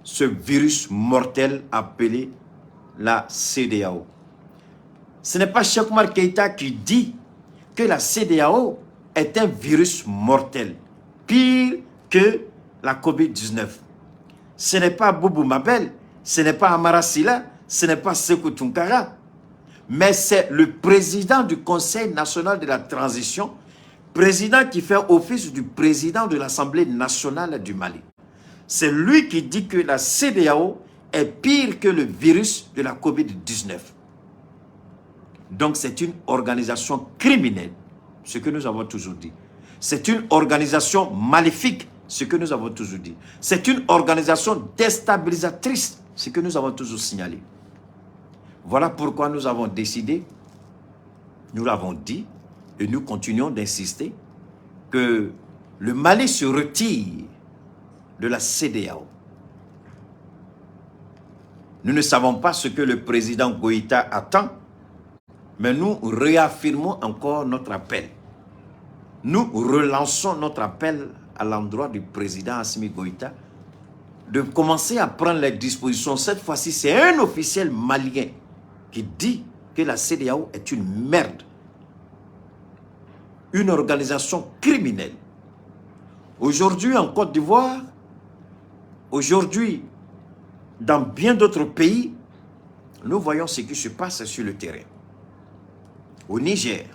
ce virus mortel appelé la CEDEAO. Ce n'est pas Cheikh Oumar Keïta qui dit que la CEDEAO est un virus mortel, pire que la COVID-19. Ce n'est pas Boubou Mabel, ce n'est pas Amara Silla, ce n'est pas Sékou Tounkara, mais c'est le président du Conseil national de la transition, président qui fait office du président de l'Assemblée nationale du Mali. C'est lui qui dit que la CEDEAO est pire que le virus de la COVID-19. Donc c'est une organisation criminelle, ce que nous avons toujours dit. C'est une organisation maléfique, ce que nous avons toujours dit. C'est une organisation déstabilisatrice, ce que nous avons toujours signalé. Voilà pourquoi nous avons décidé, nous l'avons dit, et nous continuons d'insister, que le Mali se retire de la CEDEAO. Nous ne savons pas ce que le président Goïta attend, mais nous réaffirmons encore notre appel. Nous relançons notre appel à l'endroit du président Assimi Goïta de commencer à prendre les dispositions. Cette fois-ci, c'est un officiel malien qui dit que la CEDEAO est une merde, une organisation criminelle. Aujourd'hui en Côte d'Ivoire, aujourd'hui dans bien d'autres pays, nous voyons ce qui se passe sur le terrain. Au Niger.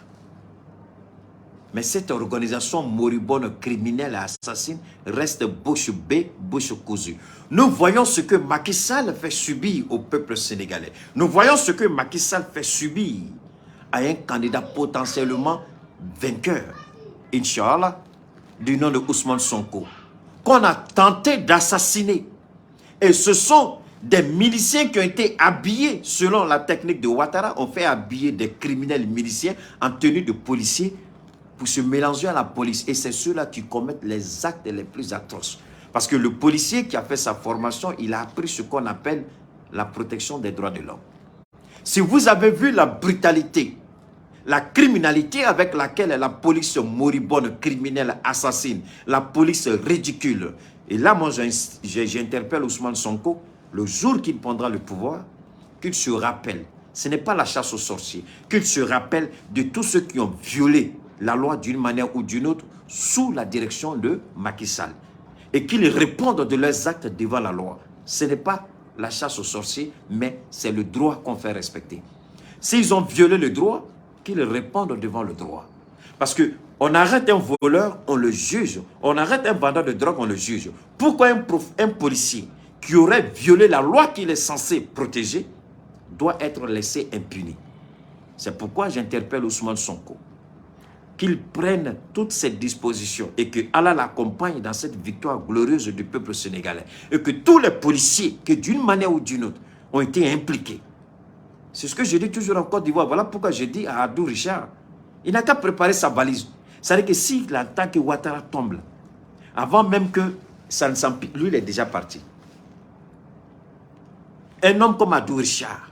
Mais cette organisation moribonde, criminelle et assassine reste bouche bée, bouche cousue. Nous voyons ce que Macky Sall fait subir au peuple sénégalais. Nous voyons ce que Macky Sall fait subir à un candidat potentiellement vainqueur, Inch'Allah, du nom de Ousmane Sonko, qu'on a tenté d'assassiner. Et ce sont des miliciens qui ont été habillés, selon la technique de Ouattara, on fait habiller des criminels miliciens en tenue de policiers pour se mélanger à la police. Et c'est ceux-là qui commettent les actes les plus atroces. Parce que le policier qui a fait sa formation, il a appris ce qu'on appelle la protection des droits de l'homme. Si vous avez vu la brutalité, la criminalité avec laquelle la police moribonde, criminelle, assassine, la police ridicule. Et là, moi, j'interpelle Ousmane Sonko, le jour qu'il prendra le pouvoir, qu'il se rappelle, ce n'est pas la chasse aux sorciers, qu'il se rappelle de tous ceux qui ont violé la loi d'une manière ou d'une autre sous la direction de Macky Sall. Et qu'ils répondent de leurs actes devant la loi. Ce n'est pas la chasse aux sorciers, mais c'est le droit qu'on fait respecter. S'ils ont violé le droit, qu'ils répondent devant le droit. Parce que on arrête un voleur, on le juge. On arrête un vendeur de drogue, on le juge. Pourquoi un policier qui aurait violé la loi qu'il est censé protéger doit être laissé impuni? C'est pourquoi j'interpelle Ousmane Sonko. Qu'il prenne toutes ces dispositions et que Allah l'accompagne dans cette victoire glorieuse du peuple sénégalais. Et que tous les policiers, qui d'une manière ou d'une autre, ont été impliqués. C'est ce que je dis toujours en Côte d'Ivoire. Voilà pourquoi je dis à Abdou Richard, il n'a qu'à préparer sa valise. C'est-à-dire que s'il attend que Ouattara tombe, avant même que ça ne s'empire, lui il est déjà parti. Un homme comme Abdou Richard,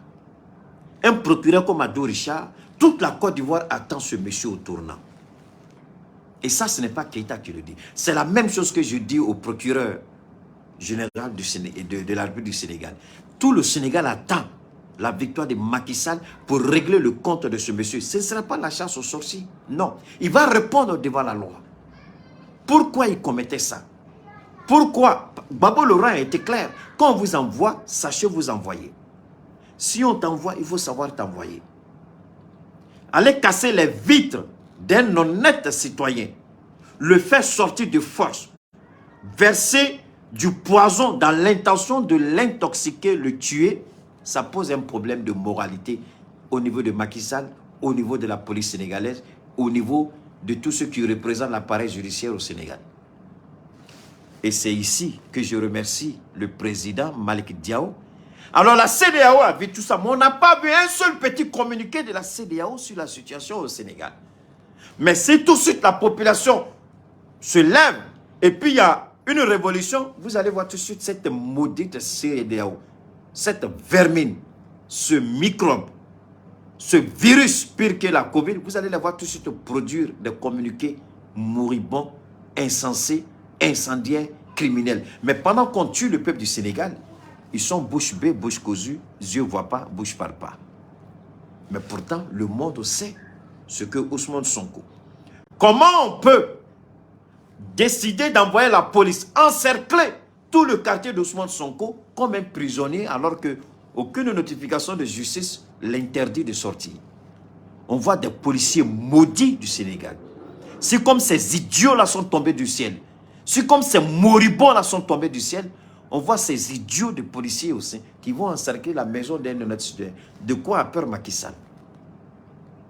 un procureur comme Abdou Richard, toute la Côte d'Ivoire attend ce monsieur au tournant. Et ça, ce n'est pas Keïta qui le dit. C'est la même chose que je dis au procureur général de la République du Sénégal. Tout le Sénégal attend la victoire de Macky Sall pour régler le compte de ce monsieur. Ce ne sera pas la chasse aux sorciers. Non. Il va répondre devant la loi. Pourquoi il commettait ça? Pourquoi? Babo Laurent a été clair. Quand on vous envoie, sachez vous envoyer. Si on t'envoie, il faut savoir t'envoyer. Allez casser les vitres d'un honnête citoyen, le faire sortir de force, verser du poison dans l'intention de l'intoxiquer, le tuer, ça pose un problème de moralité au niveau de Macky Sall, au niveau de la police sénégalaise, au niveau de tous ceux qui représentent l'appareil judiciaire au Sénégal. Et c'est ici que je remercie le président Malick Diao. Alors la CEDEAO a vu tout ça, mais on n'a pas vu un seul petit communiqué de la CEDEAO sur la situation au Sénégal. Mais si tout de suite la population se lève et puis il y a une révolution, vous allez voir tout de suite cette maudite CEDEAO, cette vermine, ce microbe, ce virus pire que la Covid, vous allez la voir tout de suite produire des communiqués moribonds, insensés, incendiaires, criminels. Mais pendant qu'on tue le peuple du Sénégal, ils sont bouche bée, bouche cousue, yeux ne voient pas, bouche parle pas. Mais pourtant, le monde sait ce que Ousmane Sonko. Comment on peut décider d'envoyer la police encercler tout le quartier d'Ousmane Sonko comme un prisonnier alors qu'aucune notification de justice l'interdit de sortir? On voit des policiers maudits du Sénégal. C'est comme ces idiots-là sont tombés du ciel. C'est comme ces moribonds-là sont tombés du ciel. On voit ces idiots de policiers aussi qui vont encercler la maison d'un honnête citoyen. De quoi a peur Macky Sall?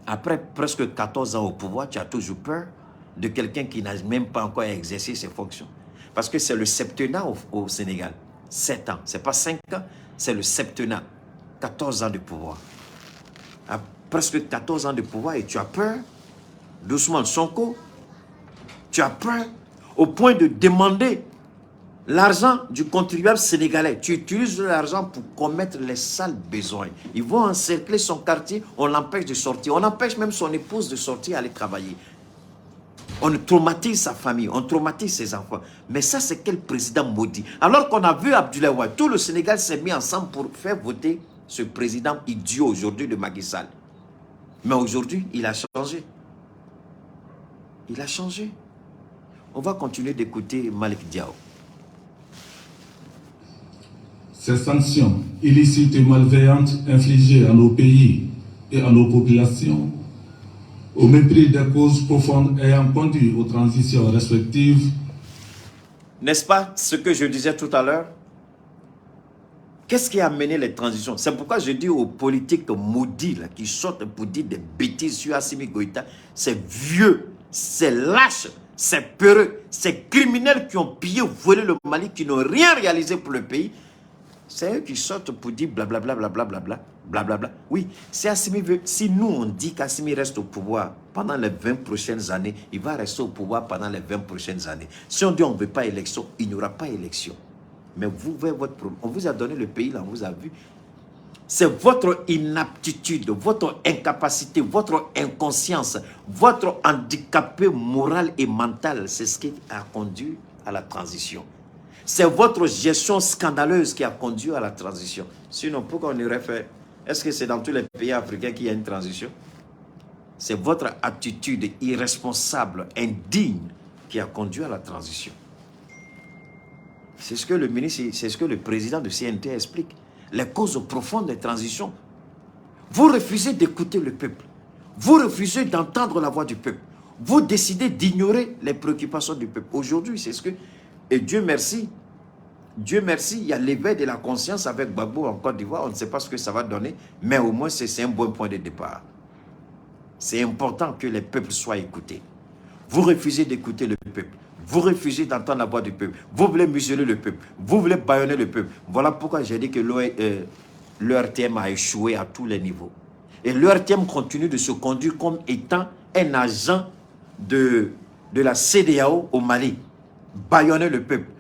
Après presque 14 ans au pouvoir, tu as toujours peur de quelqu'un qui n'a même pas encore exercé ses fonctions. Parce que c'est le septennat au Sénégal. 7 ans. Ce n'est pas 5 ans, c'est le septennat. 14 ans de pouvoir. À presque 14 ans de pouvoir et tu as peur d'Ousmane Sonko. Tu as peur au point de demander l'argent du contribuable sénégalais. Tu utilises l'argent pour commettre les sales besoins. Ils vont encercler son quartier, on l'empêche de sortir. On empêche même son épouse de sortir, aller travailler. On traumatise sa famille, on traumatise ses enfants. Mais ça, c'est quel président maudit? Alors qu'on a vu Abdoulaye Wade, tout le Sénégal s'est mis ensemble pour faire voter ce président idiot aujourd'hui de Macky Sall. Mais aujourd'hui, il a changé. Il a changé. On va continuer d'écouter Malick Diao. Ces sanctions illicites et malveillantes infligées à nos pays et à nos populations, au mépris des causes profondes ayant conduit aux transitions respectives. N'est-ce pas ce que je disais tout à l'heure? Qu'est-ce qui a amené les transitions? C'est pourquoi je dis aux politiques maudits là, qui sortent pour dire des bêtises sur Assimi Goïta, c'est vieux, c'est lâche, c'est peureux, c'est criminels qui ont pillé, volé le Mali, qui n'ont rien réalisé pour le pays. C'est eux qui sortent pour dire blablabla, blablabla, blablabla. Oui, si Assimi veut, si nous on dit qu'Assimi reste au pouvoir pendant les 20 prochaines années, il va rester au pouvoir pendant les 20 prochaines années. Si on dit on ne veut pas élection, il n'y aura pas élection. Mais vous, votre problème, on vous a donné le pays, là, on vous a vu. C'est votre inaptitude, votre incapacité, votre inconscience, votre handicapé moral et mental, c'est ce qui a conduit à la transition. C'est votre gestion scandaleuse qui a conduit à la transition. Sinon, pourquoi on aurait fait? Est-ce que c'est dans tous les pays africains qu'il y a une transition? C'est votre attitude irresponsable, indigne, qui a conduit à la transition. C'est ce que le ministre, c'est ce que le président de CNT explique. Les causes profondes des transitions. Vous refusez d'écouter le peuple. Vous refusez d'entendre la voix du peuple. Vous décidez d'ignorer les préoccupations du peuple. Aujourd'hui, c'est ce que... Et Dieu merci, il y a l'éveil de la conscience avec Gbagbo en Côte d'Ivoire. On ne sait pas ce que ça va donner, mais au moins c'est un bon point de départ. C'est important que les peuples soient écoutés. Vous refusez d'écouter le peuple. Vous refusez d'entendre la voix du peuple. Vous voulez museler le peuple. Vous voulez bâillonner le peuple. Voilà pourquoi j'ai dit que l'ERTM a échoué à tous les niveaux. Et l'ERTM continue de se conduire comme étant un agent de la CEDEAO au Mali. Bâillonner le peuple.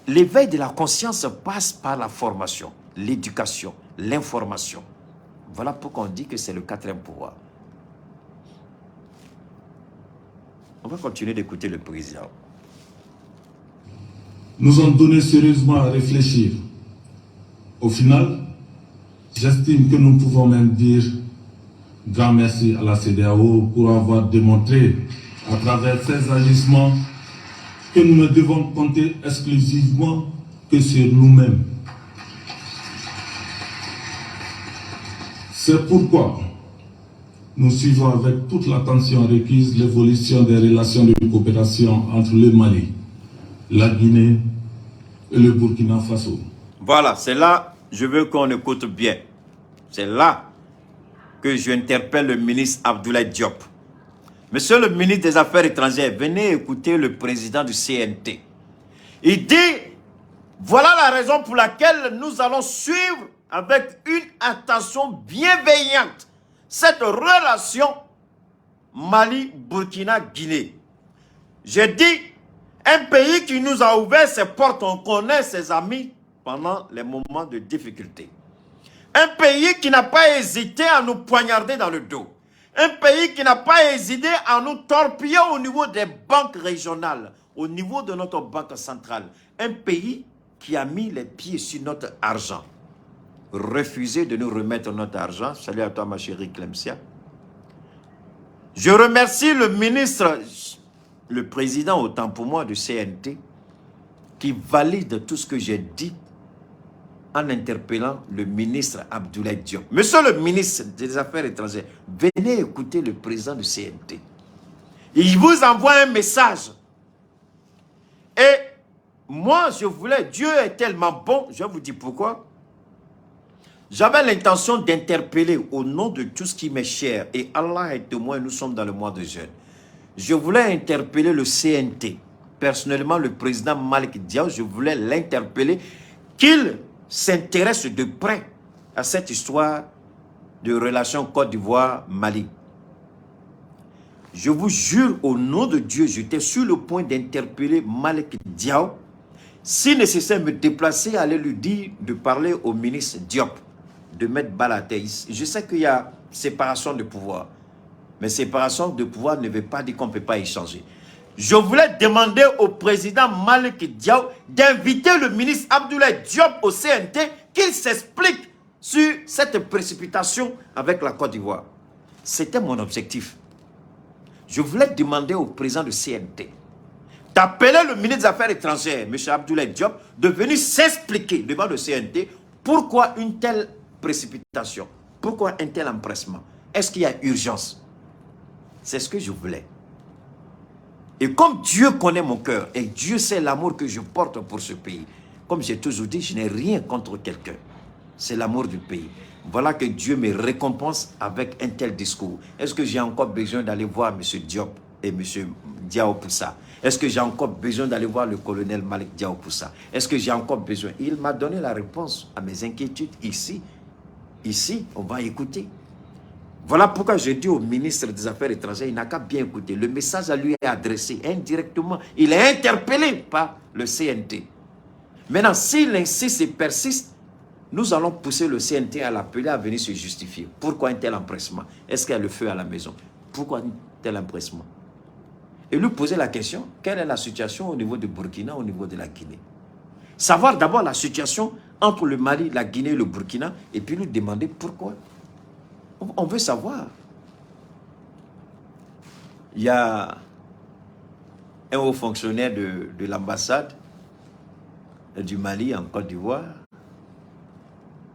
L'éveil de la conscience passe par la formation, l'éducation, l'information. Voilà pourquoi on dit que c'est le quatrième pouvoir. On va continuer d'écouter le président. Nous ont donné sérieusement à réfléchir. Au final, j'estime que nous pouvons même dire grand merci à la CEDEAO pour avoir démontré à travers ses agissements que nous ne devons compter exclusivement que sur nous-mêmes. C'est pourquoi nous suivons avec toute l'attention requise l'évolution des relations de coopération entre le Mali, la Guinée et le Burkina Faso. Voilà, c'est là, je veux qu'on écoute bien. C'est là que j'interpelle le ministre Abdoulaye Diop. Monsieur le ministre des Affaires étrangères, venez écouter le président du CNT. Il dit, voilà la raison pour laquelle nous allons suivre avec une attention bienveillante cette relation Mali-Burkina-Guinée. J'ai dit, un pays qui nous a ouvert ses portes, on connaît ses amis pendant les moments de difficulté. Un pays qui n'a pas hésité à nous poignarder dans le dos. Un pays qui n'a pas hésité à nous torpiller au niveau des banques régionales, au niveau de notre banque centrale. Un pays qui a mis les pieds sur notre argent. Refusé de nous remettre notre argent. Salut à toi ma chérie Clemcia. Je remercie le ministre, le président autant pour moi du CNT, qui valide tout ce que j'ai dit en interpellant le ministre Abdoulaye Diop. Monsieur le ministre des Affaires étrangères, venez écouter le président du CNT. Il vous envoie un message. Et moi, je voulais, Dieu est tellement bon, je vous dis pourquoi. J'avais l'intention d'interpeller au nom de tout ce qui m'est cher. Et Allah est témoin, nous sommes dans le mois de jeûne. Je voulais interpeller le CNT. Personnellement, le président Malick Diaw, je voulais l'interpeller qu'il s'intéresse de près à cette histoire de relation Côte d'Ivoire-Mali. Je vous jure au nom de Dieu, j'étais sur le point d'interpeller Malick Diaw. Si nécessaire, me déplacer, aller lui dire de parler au ministre Diop, de mettre balle à terre. Je sais qu'il y a séparation de pouvoir. Mais séparation de pouvoir ne veut pas dire qu'on ne peut pas échanger. Je voulais demander au président Malick Diaw d'inviter le ministre Abdoulaye Diop au CNT qu'il s'explique sur cette précipitation avec la Côte d'Ivoire. C'était mon objectif. Je voulais demander au président du CNT d'appeler le ministre des Affaires étrangères, M. Abdoulaye Diop, de venir s'expliquer devant le CNT pourquoi une telle précipitation, pourquoi un tel empressement. Est-ce qu'il y a urgence? C'est ce que je voulais. Et comme Dieu connaît mon cœur, et Dieu sait l'amour que je porte pour ce pays, comme j'ai toujours dit, je n'ai rien contre quelqu'un. C'est l'amour du pays. Voilà que Dieu me récompense avec un tel discours. Est-ce que j'ai encore besoin d'aller voir M. Diop et M. Diaw pour ça? Est-ce que j'ai encore besoin d'aller voir le colonel Malick Diaw pour ça? Est-ce que j'ai encore besoin? Il m'a donné la réponse à mes inquiétudes ici. Ici, on va écouter. Voilà pourquoi je dis au ministre des Affaires étrangères, il n'a qu'à bien écouter. Le message à lui est adressé indirectement. Il est interpellé par le CNT. Maintenant, s'il insiste et persiste, nous allons pousser le CNT à l'appeler à venir se justifier. Pourquoi un tel empressement? Est-ce qu'il y a le feu à la maison? Pourquoi un tel empressement? Et lui poser la question, quelle est la situation au niveau du Burkina, au niveau de la Guinée? Savoir d'abord la situation entre le Mali, la Guinée et le Burkina, et puis lui demander pourquoi. On veut savoir. Il y a un haut fonctionnaire de l'ambassade du Mali en Côte d'Ivoire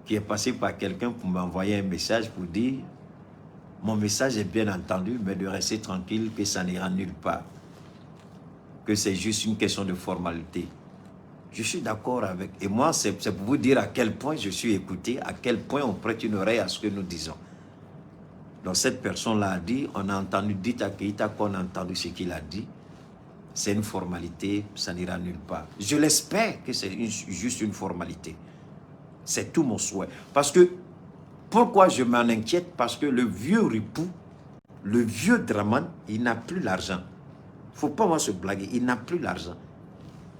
qui est passé par quelqu'un pour m'envoyer un message pour dire mon message est bien entendu, mais de rester tranquille, que ça n'ira nulle part. Que c'est juste une question de formalité. Je suis d'accord avec. Et moi, c'est pour vous dire à quel point je suis écouté, à quel point on prête une oreille à ce que nous disons. Donc cette personne-là a dit, on a entendu Dita Keïta, qu'on a entendu ce qu'il a dit. C'est une formalité, ça n'ira nulle part. Je l'espère que c'est juste une formalité. C'est tout mon souhait. Parce que, pourquoi je m'en inquiète? Parce que le vieux Ripou, le vieux Draman, il n'a plus l'argent. Il ne faut pas moi se blaguer, il n'a plus l'argent.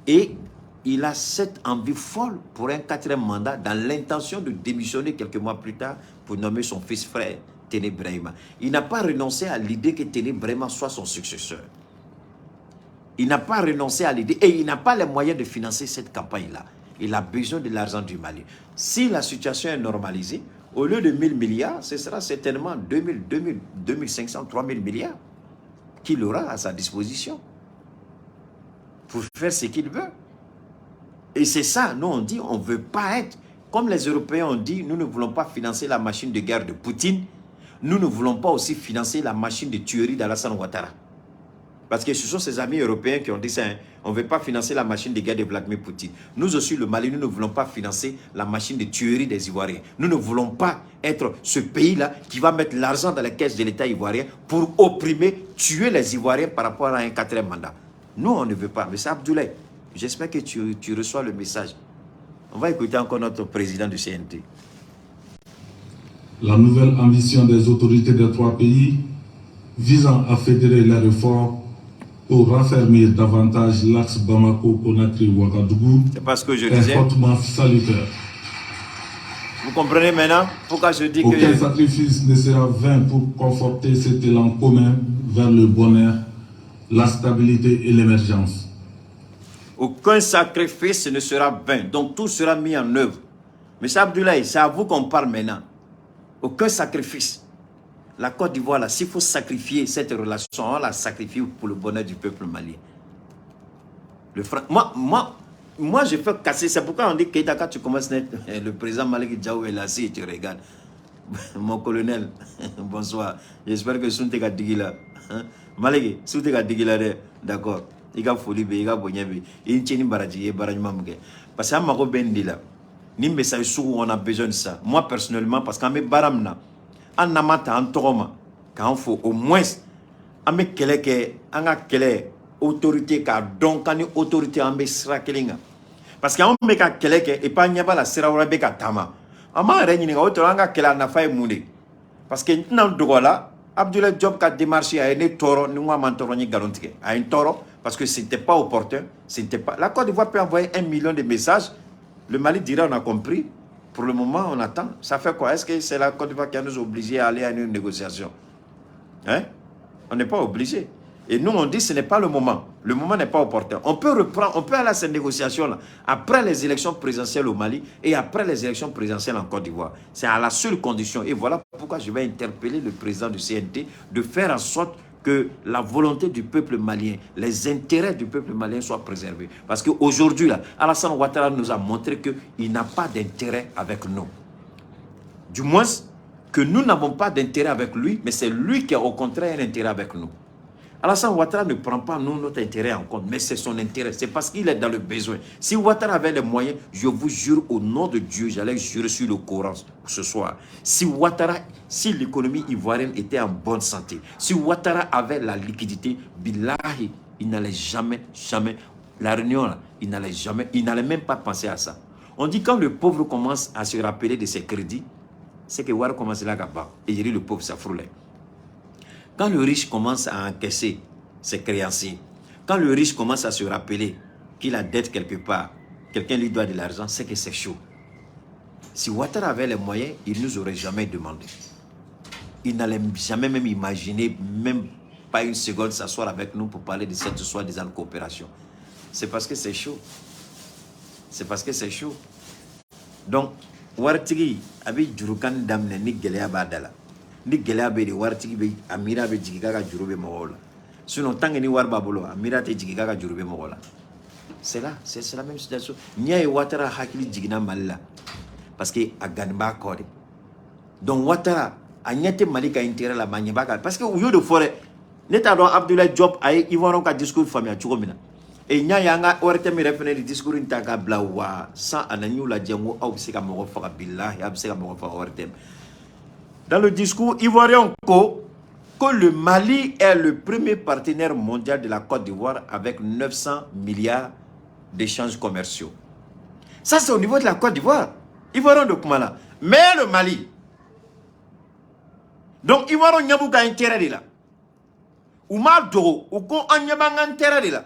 Et il a cette envie folle pour un 4e mandat dans l'intention de démissionner quelques mois plus tard pour nommer son fils frère, Téné Brahima. Il n'a pas renoncé à l'idée que Téné Brahima soit son successeur. Il n'a pas renoncé à l'idée et il n'a pas les moyens de financer cette campagne-là. Il a besoin de l'argent du Mali. Si la situation est normalisée, au lieu de 1000 milliards, ce sera certainement 2500, 3000 milliards qu'il aura à sa disposition. pour faire ce qu'il veut. Et c'est ça, nous on dit, on ne veut pas être, comme les Européens ont dit, nous ne voulons pas financer la machine de guerre de Poutine, nous ne voulons pas aussi financer la machine de tuerie d'Alassane Ouattara. Parce que ce sont ces amis européens qui ont dit ça, hein. On ne veut pas financer la machine de guerre de Vladimir Poutine. Nous aussi, le Mali, nous ne voulons pas financer la machine de tuerie des Ivoiriens. Nous ne voulons pas être ce pays-là qui va mettre l'argent dans les caisses de l'État ivoirien pour opprimer, tuer les Ivoiriens par rapport à un 4e mandat. Nous, on ne veut pas. Mais c'est Abdoulaye. J'espère que tu reçois le message. On va écouter encore notre président du CNT. La nouvelle ambition des autorités des 3 pays visant à fédérer les efforts pour raffermir davantage l'axe Bamako-Conakry-Ouagadougou est hautement salutaire. Vous comprenez maintenant pourquoi je dis Aucun sacrifice ne sera vain pour conforter cet élan commun vers le bonheur, la stabilité et l'émergence. Aucun sacrifice ne sera vain, donc tout sera mis en œuvre. Monsieur Abdoulaye, c'est à vous qu'on parle maintenant. Aucun sacrifice. La Côte d'Ivoire, là, s'il faut sacrifier cette relation, on la sacrifie pour le bonheur du peuple malien. Moi, je fais casser. C'est pourquoi on dit que quand tu commences à être le président Malick Diaw est là, si tu regardes. Mon colonel, bonsoir. J'espère que Sounte ka digi là. Malick, Sounte ka digi là, d'accord. Il y a folie, il y a bonheur, il y a une baradji, il y a baradjima. Parce que à Mako Bendi là, ni message sur on a besoin de ça. Moi personnellement, parce qu'à mes baramna, en amata en toroma, quand il faut au moins, à mes keleke, à mes keleke, autorité ka donc quand une autorité en besra kelinga. Parce qu'on me ka keleke et pas nyaba la sera ora beka tama. Ama reni nga autoranga kela na fay mune. Parce que nan dogola, Abdoulaye Diop ka démarché à une toro, nous a mantoro ni garantie. À un toro, parce que c'était pas opportun, c'était pas. La Côte d'Ivoire peut envoyer 1 million de messages. Le Mali dira on a compris. Pour le moment, on attend. Ça fait quoi? Est-ce que c'est la Côte d'Ivoire qui a nous obligés à aller à une négociation? Hein? On n'est pas obligé. Et nous, on dit que ce n'est pas le moment. Le moment n'est pas opportun. On peut reprendre, on peut aller à ces négociations-là après les élections présidentielles au Mali et après les élections présidentielles en Côte d'Ivoire. C'est à la seule condition. Et voilà pourquoi je vais interpeller le président du CNT de faire en sorte que la volonté du peuple malien, les intérêts du peuple malien soient préservés. Parce qu'aujourd'hui, Alassane Ouattara nous a montré qu'il n'a pas d'intérêt avec nous. Du moins, que nous n'avons pas d'intérêt avec lui, mais c'est lui qui a au contraire un intérêt avec nous. Alassane Ouattara ne prend pas nous notre intérêt en compte, mais c'est son intérêt. C'est parce qu'il est dans le besoin. Si Ouattara avait les moyens, je vous jure au nom de Dieu, j'allais jurer sur le Coran ce soir. Si Ouattara, si l'économie ivoirienne était en bonne santé, si Ouattara avait la liquidité, billahi, il n'allait jamais, la réunion là, il n'allait même pas penser à ça. On dit quand le pauvre commence à se rappeler de ses crédits, c'est que Ouattara commence là là-bas. Et il dit le pauvre, ça frôlait. Quand le riche commence à encaisser ses créanciers, quand le riche commence à se rappeler qu'il a dette quelque part, quelqu'un lui doit de l'argent, c'est que c'est chaud. Si Ouattara avait les moyens, il ne nous aurait jamais demandé. Il n'allait jamais même imaginer, même pas une seconde, s'asseoir avec nous pour parler de cette soi-disant coopération. C'est parce que c'est chaud. C'est parce que c'est chaud. Donc, Ouartigi, avec Djurukan Damne, ni Gelea Badala. Ni Gelea Bede, Ouartigi, Amira be Jigaka Djurube Mohola. Sinon, tant que ni Warbabolo, Amira te Jigaka Djurube Mohola. C'est là, c'est la même situation. Nia et Ouattara Hakili Jigina Malila. Parce que a Ganba Kode. Donc Ouattara, a Niate Malika intérêt la Maniabaka. Parce que au lieu de forêt, Neta don Abdoulaye Diop a Ivoron ka discours famille à Churomina. Et Nia Yanga Orte me référé le discours Intaga Blawa, sans Ananiou la Django, Aubseka Morofa Billah, et Abseka Morofa Ortem. Dans le discours ivoirien, que le Mali est le premier partenaire mondial de la Côte d'Ivoire avec 900 milliards d'échanges commerciaux. Ça, c'est au niveau de la Côte d'Ivoire. Ivoirien de Koumala. Mais le Mali. Donc, Ivoirien n'y a pas intérêt de là. Ou mal d'euro, ou qu'on n'y a pas intérêt de là.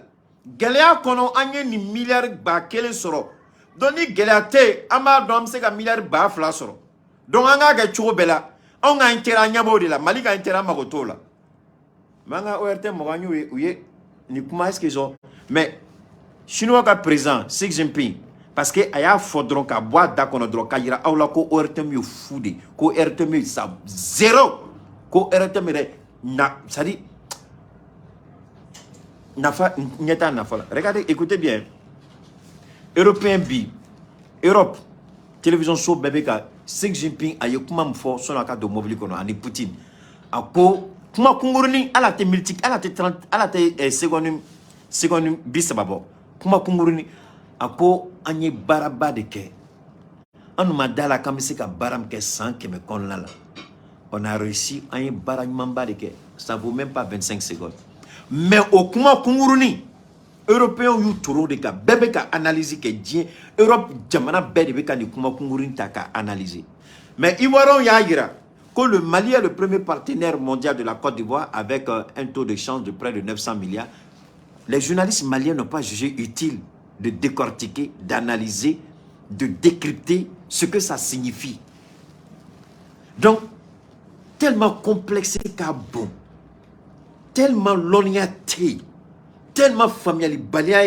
Galéa kono anye ni milliard ba kelen soro. Donc, ni galéa te, ama dom se ka milliard ba fla soro. Donc, anga ga chou bela. On a intérêt à de la Mali a intérêt à Maroto là. Manga ORT Moranyo ouye ni kuma est-ce qu'ils ont. Mais Chinois ka présent Xi Jinping parce que aya faudron ka bois d'accord dro ka yira awla ko ORT mi foudi ko ORT mi ça zéro ko ORT mi na ça dit Regardez, écoutez bien. Européen bi, Europe, télévision show bébé ka, Xi Jinping a eu kuma mfo son la de mobile kono ani Poutine. Ako kuma kunguruni ala te multi ala te 30 ala te seconde bisababo. Kuma kunguruni ako anye baraba de ke. Anu madala kamisi ka baram ke 100 ke me kon la. On a réussi anye baramamba de ke. Ça vaut même pas 25 secondes. Mais au kuma kunguruni Européens ont eu trop de cas. Bébé ka analyse que Dieu. Europe, Djamana Bébé ka ni kuma kungurin ta ka analyser. Mais Ivoiron Yagira, que le Mali est le premier partenaire mondial de la Côte d'Ivoire avec un taux de change de près de 900 milliards. Les journalistes maliens n'ont pas jugé utile de décortiquer, d'analyser, de décrypter ce que ça signifie. Donc, tellement complexé qu'à bon, tellement l'oniaté, tellement familial,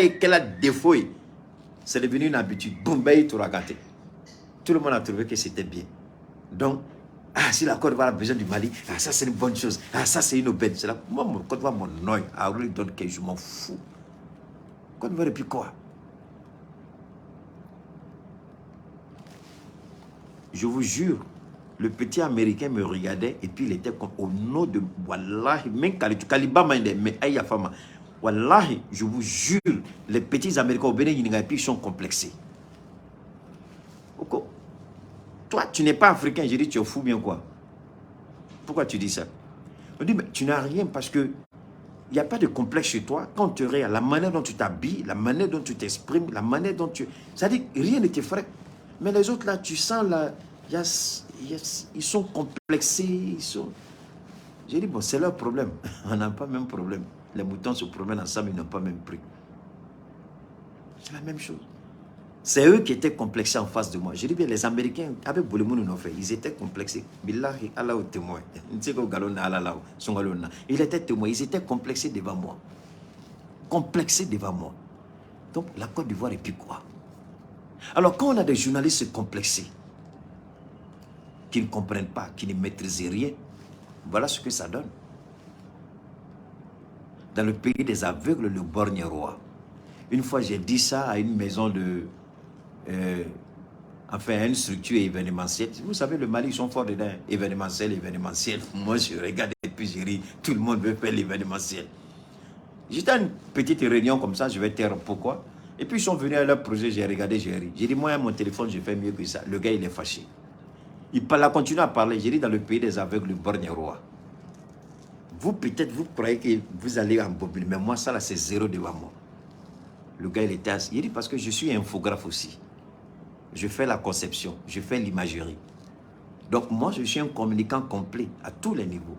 et qu'elle a défaut, c'est devenu une habitude. Bombay, tout raganté. Tout le monde a trouvé que c'était bien. Donc, si la Côte d'Ivoire a besoin du Mali, ça c'est une bonne chose. Ça c'est une aubaine. C'est là, moi, mon Côte d'Ivoire, mon nom, really donne que je m'en fous. Côte d'Ivoire, et puis quoi? Je vous jure, le petit Américain me regardait et puis il était comme au nom de Wallahi, même Kaliba, mais Aïe Fama. Wallahi, je vous jure, les petits Américains au Bénin, ils sont complexés. Toi, tu n'es pas africain. J'ai dit, tu es fou bien quoi? Pourquoi tu dis ça? On dit, mais tu n'as rien parce que il n'y a pas de complexe chez toi. Quand tu regardes la manière dont tu t'habilles, la manière dont tu t'exprimes, la manière dont tu... C'est-à-dire, rien ne t'effraie. Mais les autres là, tu sens là, ils sont complexés. Ils sont... J'ai dit, bon, c'est leur problème. On n'a pas le même problème. Les moutons se promènent ensemble, ils n'ont pas même prix. C'est la même chose. C'est eux qui étaient complexés en face de moi. Je dis bien, les Américains, avec Boulemoun, ils étaient complexés. Billahi, Allah au témoin. Ils étaient témoins, ils étaient complexés devant moi. Complexés devant moi. Donc, la Côte d'Ivoire et puis quoi? Alors, quand on a des journalistes complexés, qui ne comprennent pas, qui ne maîtrisent rien, voilà ce que ça donne. Dans le pays des aveugles, le borgne roi. Une fois, j'ai dit ça à une maison de... enfin, à une structure événementielle. Vous savez, le Mali, ils sont forts dedans. Événementiel, événementiel. Moi, je regarde et puis je ris. Tout le monde veut faire l'événementiel. J'étais à une petite réunion comme ça, je vais taire pourquoi. Et puis, ils sont venus à leur projet, j'ai regardé, j'ai ri. J'ai dit, moi, à mon téléphone, je fais mieux que ça. Le gars, il est fâché. Il a continué à parler. J'ai dit, dans le pays des aveugles, le borgne roi. Vous, peut-être, vous croyez que vous allez en bobine, mais moi, ça, là, c'est zéro devant moi. Le gars, il était assis. Il dit, parce que je suis infographe aussi. Je fais la conception, je fais l'imagerie. Donc, moi, je suis un communicant complet à tous les niveaux.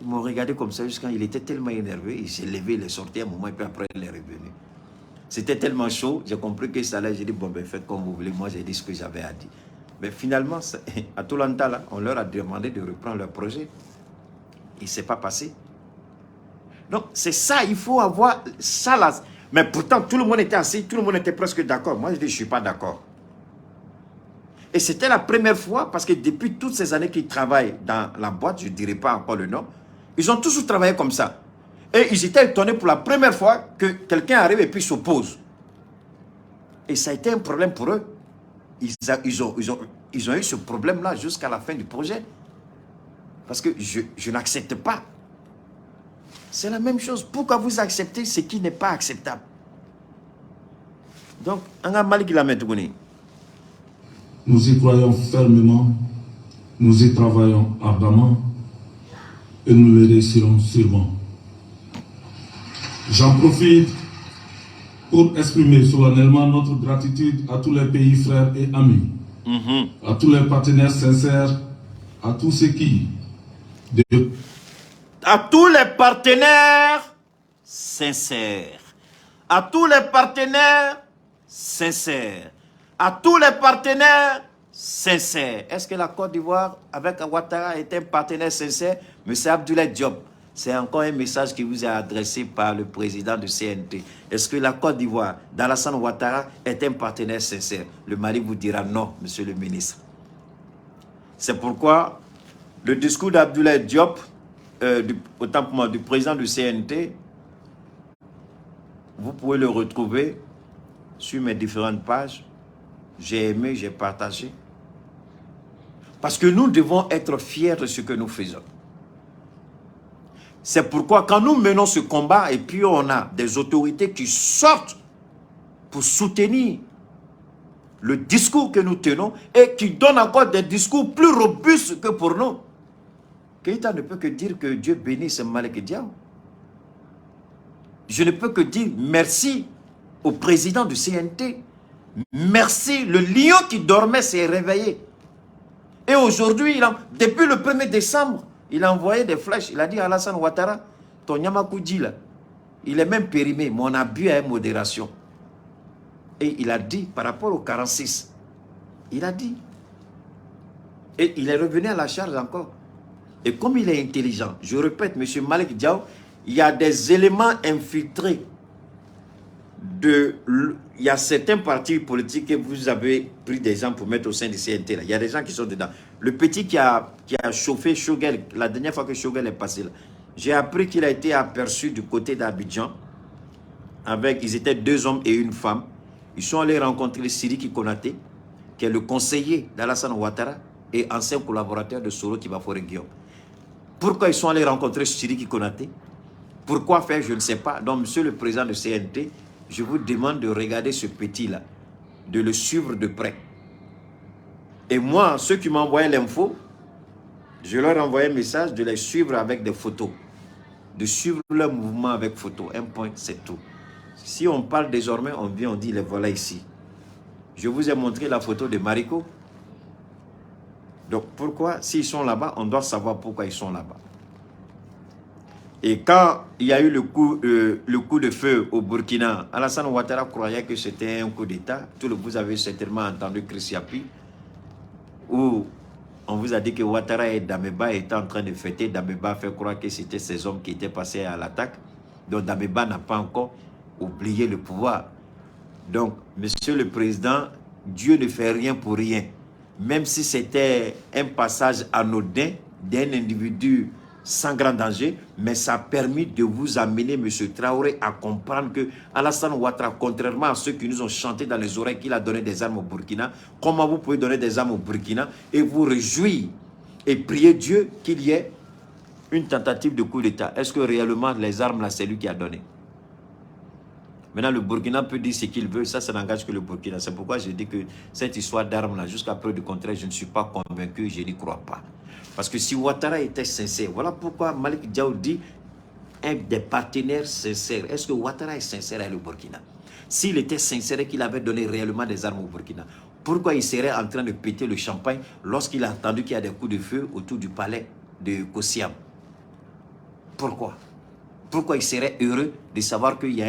Ils m'ont regardé comme ça jusqu'à il était tellement énervé. Il s'est levé, il est sorti un moment, et puis après, il est revenu. C'était tellement chaud, j'ai compris que ça allait. J'ai dit, bon, ben, faites comme vous voulez. Moi, j'ai dit ce que j'avais à dire. Mais finalement, à Toulanta, là, on leur a demandé de reprendre leur projet. Il ne s'est pas passé. Donc, c'est ça, il faut avoir ça là. Mais pourtant, tout le monde était assis, tout le monde était presque d'accord. Moi, je dis, je ne suis pas d'accord. Et c'était la première fois, parce que depuis toutes ces années qu'ils travaillent dans la boîte, je ne dirai pas encore le nom, ils ont toujours travaillé comme ça. Et ils étaient étonnés pour la première fois que quelqu'un arrive et puis s'oppose. Et ça a été un problème pour eux. Ils ont eu ce problème-là jusqu'à la fin du projet. Parce que je n'accepte pas. C'est la même chose. Pourquoi vous acceptez ce qui n'est pas acceptable? Donc, nous y croyons fermement, nous y travaillons ardemment et nous le réussirons sûrement. J'en profite pour exprimer solennellement notre gratitude à tous les pays frères et amis, à tous les partenaires sincères, à tous ceux qui... À tous les partenaires sincères. À tous les partenaires sincères. À tous les partenaires sincères. Est-ce que la Côte d'Ivoire, avec Ouattara, est un partenaire sincère? Monsieur Abdoulaye Diop, c'est encore un message qui vous est adressé par le président du CNT. Est-ce que la Côte d'Ivoire, d'Alassane Ouattara, est un partenaire sincère? Le Mali vous dira non, monsieur le ministre. C'est pourquoi le discours d'Abdoulaye Diop, autant pour moi, du président du CNT, Vous pouvez le retrouver sur mes différentes pages. J'ai aimé, j'ai partagé. Parce que nous devons être fiers de ce que nous faisons. C'est pourquoi quand nous menons ce combat et puis on a des autorités qui sortent pour soutenir le discours que nous tenons et qui donnent encore des discours plus robustes que pour nous. Keïta ne peut que dire que Dieu bénisse Malick Diao. Je ne peux que dire merci au président du CNT. Merci, le lion qui dormait s'est réveillé. Et aujourd'hui, depuis le 1er décembre, il a envoyé des flèches. Il a dit à Alassane Ouattara, ton Yamakoudji là, il est même périmé, mais on a bu à modération. Et il a dit, par rapport au 46, il a dit. Et il est revenu à la charge encore. Et comme il est intelligent, je répète, M. Malick Diao, il y a des éléments infiltrés il y a certains partis politiques que vous avez pris des gens pour mettre au sein du CNT. Là. Il y a des gens qui sont dedans. Le petit qui a chauffé Shogel, la dernière fois que Shogel est passé là, j'ai appris qu'il a été aperçu du côté d'Abidjan. Ils étaient 2 hommes et une femme. Ils sont allés rencontrer Sidiki Konaté, qui est le conseiller d'Alassane Ouattara et ancien collaborateur de Soro Kibafore Guillaume. Pourquoi ils sont allés rencontrer Sidiki Konaté? Pourquoi faire? Je ne sais pas. Donc, monsieur le président de CNT, je vous demande de regarder ce petit-là, de le suivre de près. Et moi, ceux qui m'envoyaient l'info, je leur envoyais un message de les suivre avec des photos. De suivre leur mouvement avec photos. Un point, c'est tout. Si on parle désormais, on vient, on dit, les voilà ici. Je vous ai montré la photo de Mariko. Donc, pourquoi, s'ils sont là-bas, on doit savoir pourquoi ils sont là-bas. Et quand il y a eu le coup de feu au Burkina, Alassane Ouattara croyait que c'était un coup d'État. Vous avez certainement entendu Chris Yapi, où on vous a dit que Ouattara et Dameba étaient en train de fêter. Dameba a fait croire que c'était ces hommes qui étaient passés à l'attaque. Donc Dameba n'a pas encore oublié le pouvoir. Donc, monsieur le président, Dieu ne fait rien pour rien. Même si c'était un passage anodin d'un individu sans grand danger, mais ça a permis de vous amener, M. Traoré, à comprendre que Alassane Ouattara, contrairement à ceux qui nous ont chanté dans les oreilles qu'il a donné des armes au Burkina, comment vous pouvez donner des armes au Burkina et vous réjouir et prier Dieu qu'il y ait une tentative de coup d'État? Est-ce que réellement les armes là, c'est lui qui a donné? Maintenant, le Burkina peut dire ce qu'il veut, ça n'engage que le Burkina. C'est pourquoi je dis que cette histoire d'armes là, jusqu'à preuve du contraire, je ne suis pas convaincu, je n'y crois pas. Parce que si Ouattara était sincère, voilà pourquoi Malick Diao dit un des partenaires sincères. Est-ce que Ouattara est sincère avec le Burkina? S'il était sincère et qu'il avait donné réellement des armes au Burkina, pourquoi il serait en train de péter le champagne lorsqu'il a entendu qu'il y a des coups de feu autour du palais de Kossiam? Pourquoi? Pourquoi il serait heureux de savoir qu'il y a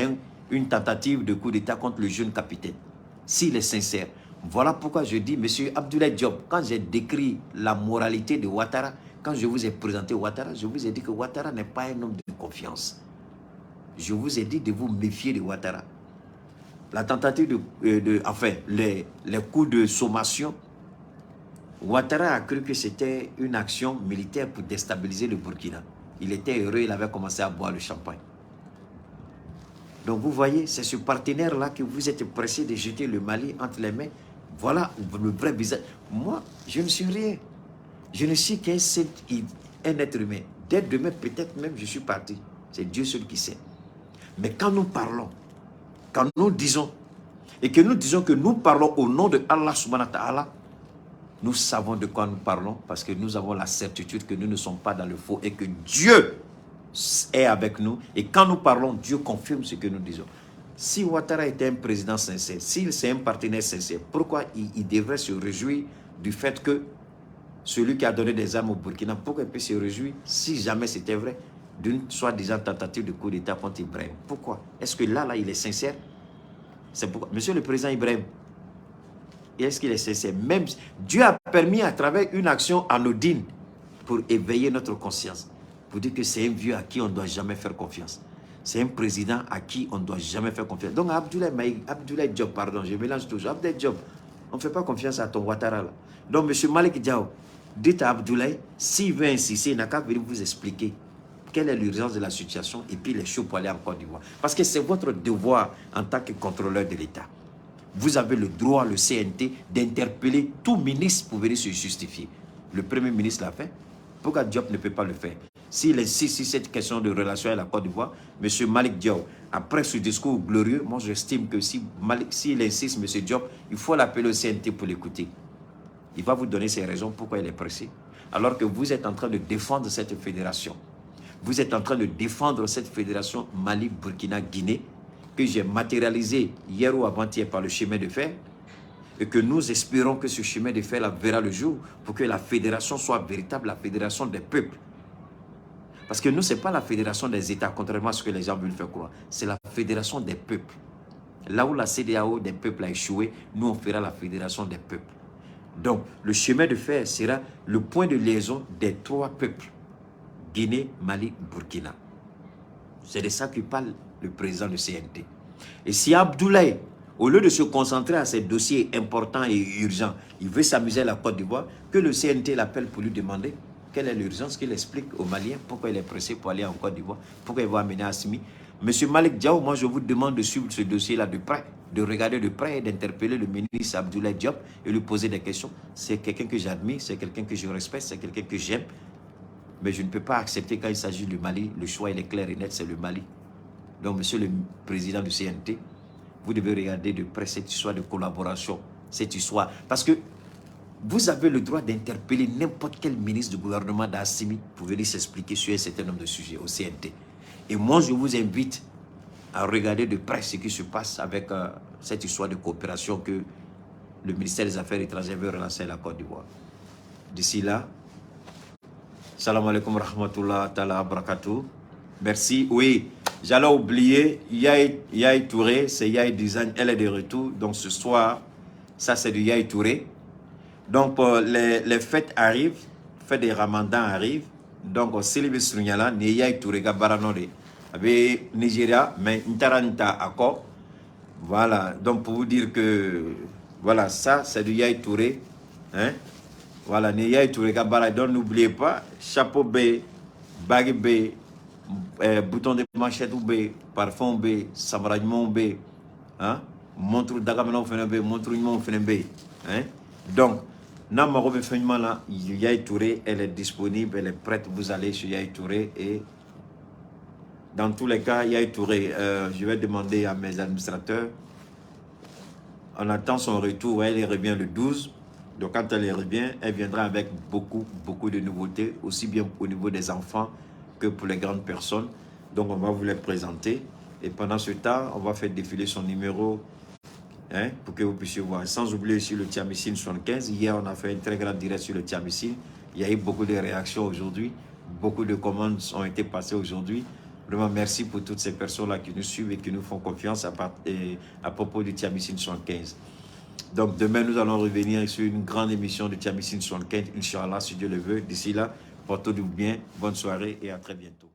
une tentative de coup d'État contre le jeune capitaine? S'il est sincère. Voilà pourquoi je dis, monsieur Abdoulaye Diop, quand j'ai décrit la moralité de Ouattara, quand je vous ai présenté Ouattara, je vous ai dit que Ouattara n'est pas un homme de confiance. Je vous ai dit de vous méfier de Ouattara. La tentative les coups de sommation, Ouattara a cru que c'était une action militaire pour déstabiliser le Burkina. Il était heureux, il avait commencé à boire le champagne. Donc vous voyez, c'est ce partenaire-là que vous êtes pressé de jeter le Mali entre les mains. Voilà le vrai visage. Moi, je ne suis rien. Je ne suis qu'un être humain. Dès demain, peut-être même, je suis parti. C'est Dieu seul qui sait. Mais quand nous parlons, quand nous disons, et que nous disons que nous parlons au nom de Allah subhanahu wa ta'ala, nous savons de quoi nous parlons parce que nous avons la certitude que nous ne sommes pas dans le faux et que Dieu est avec nous. Et quand nous parlons, Dieu confirme ce que nous disons. Si Ouattara était un président sincère, s'il c'est un partenaire sincère, pourquoi il devrait se réjouir du fait que celui qui a donné des armes au Burkina, pourquoi il peut se réjouir, si jamais c'était vrai, d'une soi-disant tentative de coup d'État contre Ibrahim? Pourquoi? Est-ce que là, il est sincère? C'est pourquoi, monsieur le président Ibrahim, est-ce qu'il est sincère? Même Dieu a permis à travers une action anodine pour éveiller notre conscience, pour dire que c'est un vieux à qui on ne doit jamais faire confiance. C'est un président à qui on ne doit jamais faire confiance. Donc Abdoulaye Diop, pardon, je mélange toujours. Abdoulaye Diop, on ne fait pas confiance à ton Ouattara là. Donc M. Malick Diao, dites à Abdoulaye, s'il veut insister, il n'a qu'à venir vous expliquer quelle est l'urgence de la situation et puis les choses pour aller en Côte d'Ivoire. Parce que c'est votre devoir en tant que contrôleur de l'État. Vous avez le droit, le CNT, d'interpeller tout ministre pour venir se justifier. Le Premier ministre l'a fait. Pourquoi Diop ne peut pas le faire? S'il insiste sur cette question de relation avec la Côte d'Ivoire, M. Malick Diop, après ce discours glorieux, moi j'estime que s'il insiste, M. Diop, il faut l'appeler au CNT pour l'écouter. Il va vous donner ses raisons pourquoi il est pressé. Alors que vous êtes en train de défendre cette fédération. Vous êtes en train de défendre cette fédération Mali, Burkina, Guinée, que j'ai matérialisé hier ou avant-hier par le chemin de fer, et que nous espérons que ce chemin de fer verra le jour pour que la fédération soit véritable, la fédération des peuples. Parce que nous, ce n'est pas la fédération des États, contrairement à ce que les gens veulent faire croire. C'est la fédération des peuples. Là où la CEDEAO des peuples a échoué, nous, on fera la fédération des peuples. Donc, le chemin de fer sera le point de liaison des trois peuples. Guinée, Mali, Burkina. C'est de ça que parle le président du CNT. Et si Abdoulaye, au lieu de se concentrer à ces dossiers importants et urgents, il veut s'amuser à la Côte d'Ivoire, que le CNT l'appelle pour lui demander quelle est l'urgence, qu'il explique aux Maliens pourquoi il est pressé pour aller en Côte d'Ivoire, pourquoi il va amener Assimi. Monsieur Malick Diaw, moi je vous demande de suivre ce dossier-là de près, de regarder de près et d'interpeller le ministre Abdoulaye Diop et lui poser des questions. C'est quelqu'un que j'admire, c'est quelqu'un que je respecte, c'est quelqu'un que j'aime. Mais je ne peux pas accepter quand il s'agit du Mali, le choix il est clair et net, c'est le Mali. Donc, monsieur le président du CNT, vous devez regarder de près cette histoire de collaboration, cette histoire. Parce que vous avez le droit d'interpeller n'importe quel ministre du gouvernement d'Assimi pour venir s'expliquer sur un certain nombre de sujets au CNT. Et moi, je vous invite à regarder de près ce qui se passe avec cette histoire de coopération que le ministère des Affaires étrangères veut relancer à la Côte d'Ivoire. D'ici là, salam alaikum rahmatullah ta'ala barakatuh. Merci. Oui, j'allais oublier, Yaye Touré, c'est Yaye Design, elle est de retour. Donc ce soir, ça c'est du Yaye Touré. Donc les fêtes arrivent, fêtes des ramadans arrivent. Donc Sylvie Srunyala, ne Yaye Touré, Gabaranore, avec Nigeria, mais Ntaranta Akko. Voilà, donc pour vous dire que, voilà, ça c'est du Yaye Touré. Hein? Voilà, ne Yaye Touré, Gabara. Donc n'oubliez pas, chapeau B, bague B, bouton de manchette B, parfum B, sabragement B, hein? Montre d'agamenon B, montre B. Hein? Donc, Namaro Befenyman là, Yaye Touré, elle est disponible, elle est prête, vous allez sur Yaye Touré et dans tous les cas, Yaye Touré, je vais demander à mes administrateurs, on attend son retour, elle revient le 12. Donc quand elle revient, elle viendra avec beaucoup de nouveautés, aussi bien au niveau des enfants que pour les grandes personnes. Donc on va vous les présenter. Et pendant ce temps, on va faire défiler son numéro hein, pour que vous puissiez voir. Sans oublier aussi le Thiamicine 75. Hier, on a fait une très grande direct sur le Thiamicine. Il y a eu beaucoup de réactions aujourd'hui. Beaucoup de commandes ont été passées aujourd'hui. Vraiment, merci pour toutes ces personnes-là qui nous suivent et qui nous font confiance à propos du Thiamicine 75. Donc demain, nous allons revenir sur une grande émission de Thiamicine 75, Inch'Allah, si Dieu le veut. D'ici là, portez-vous bien, bonne soirée et à très bientôt.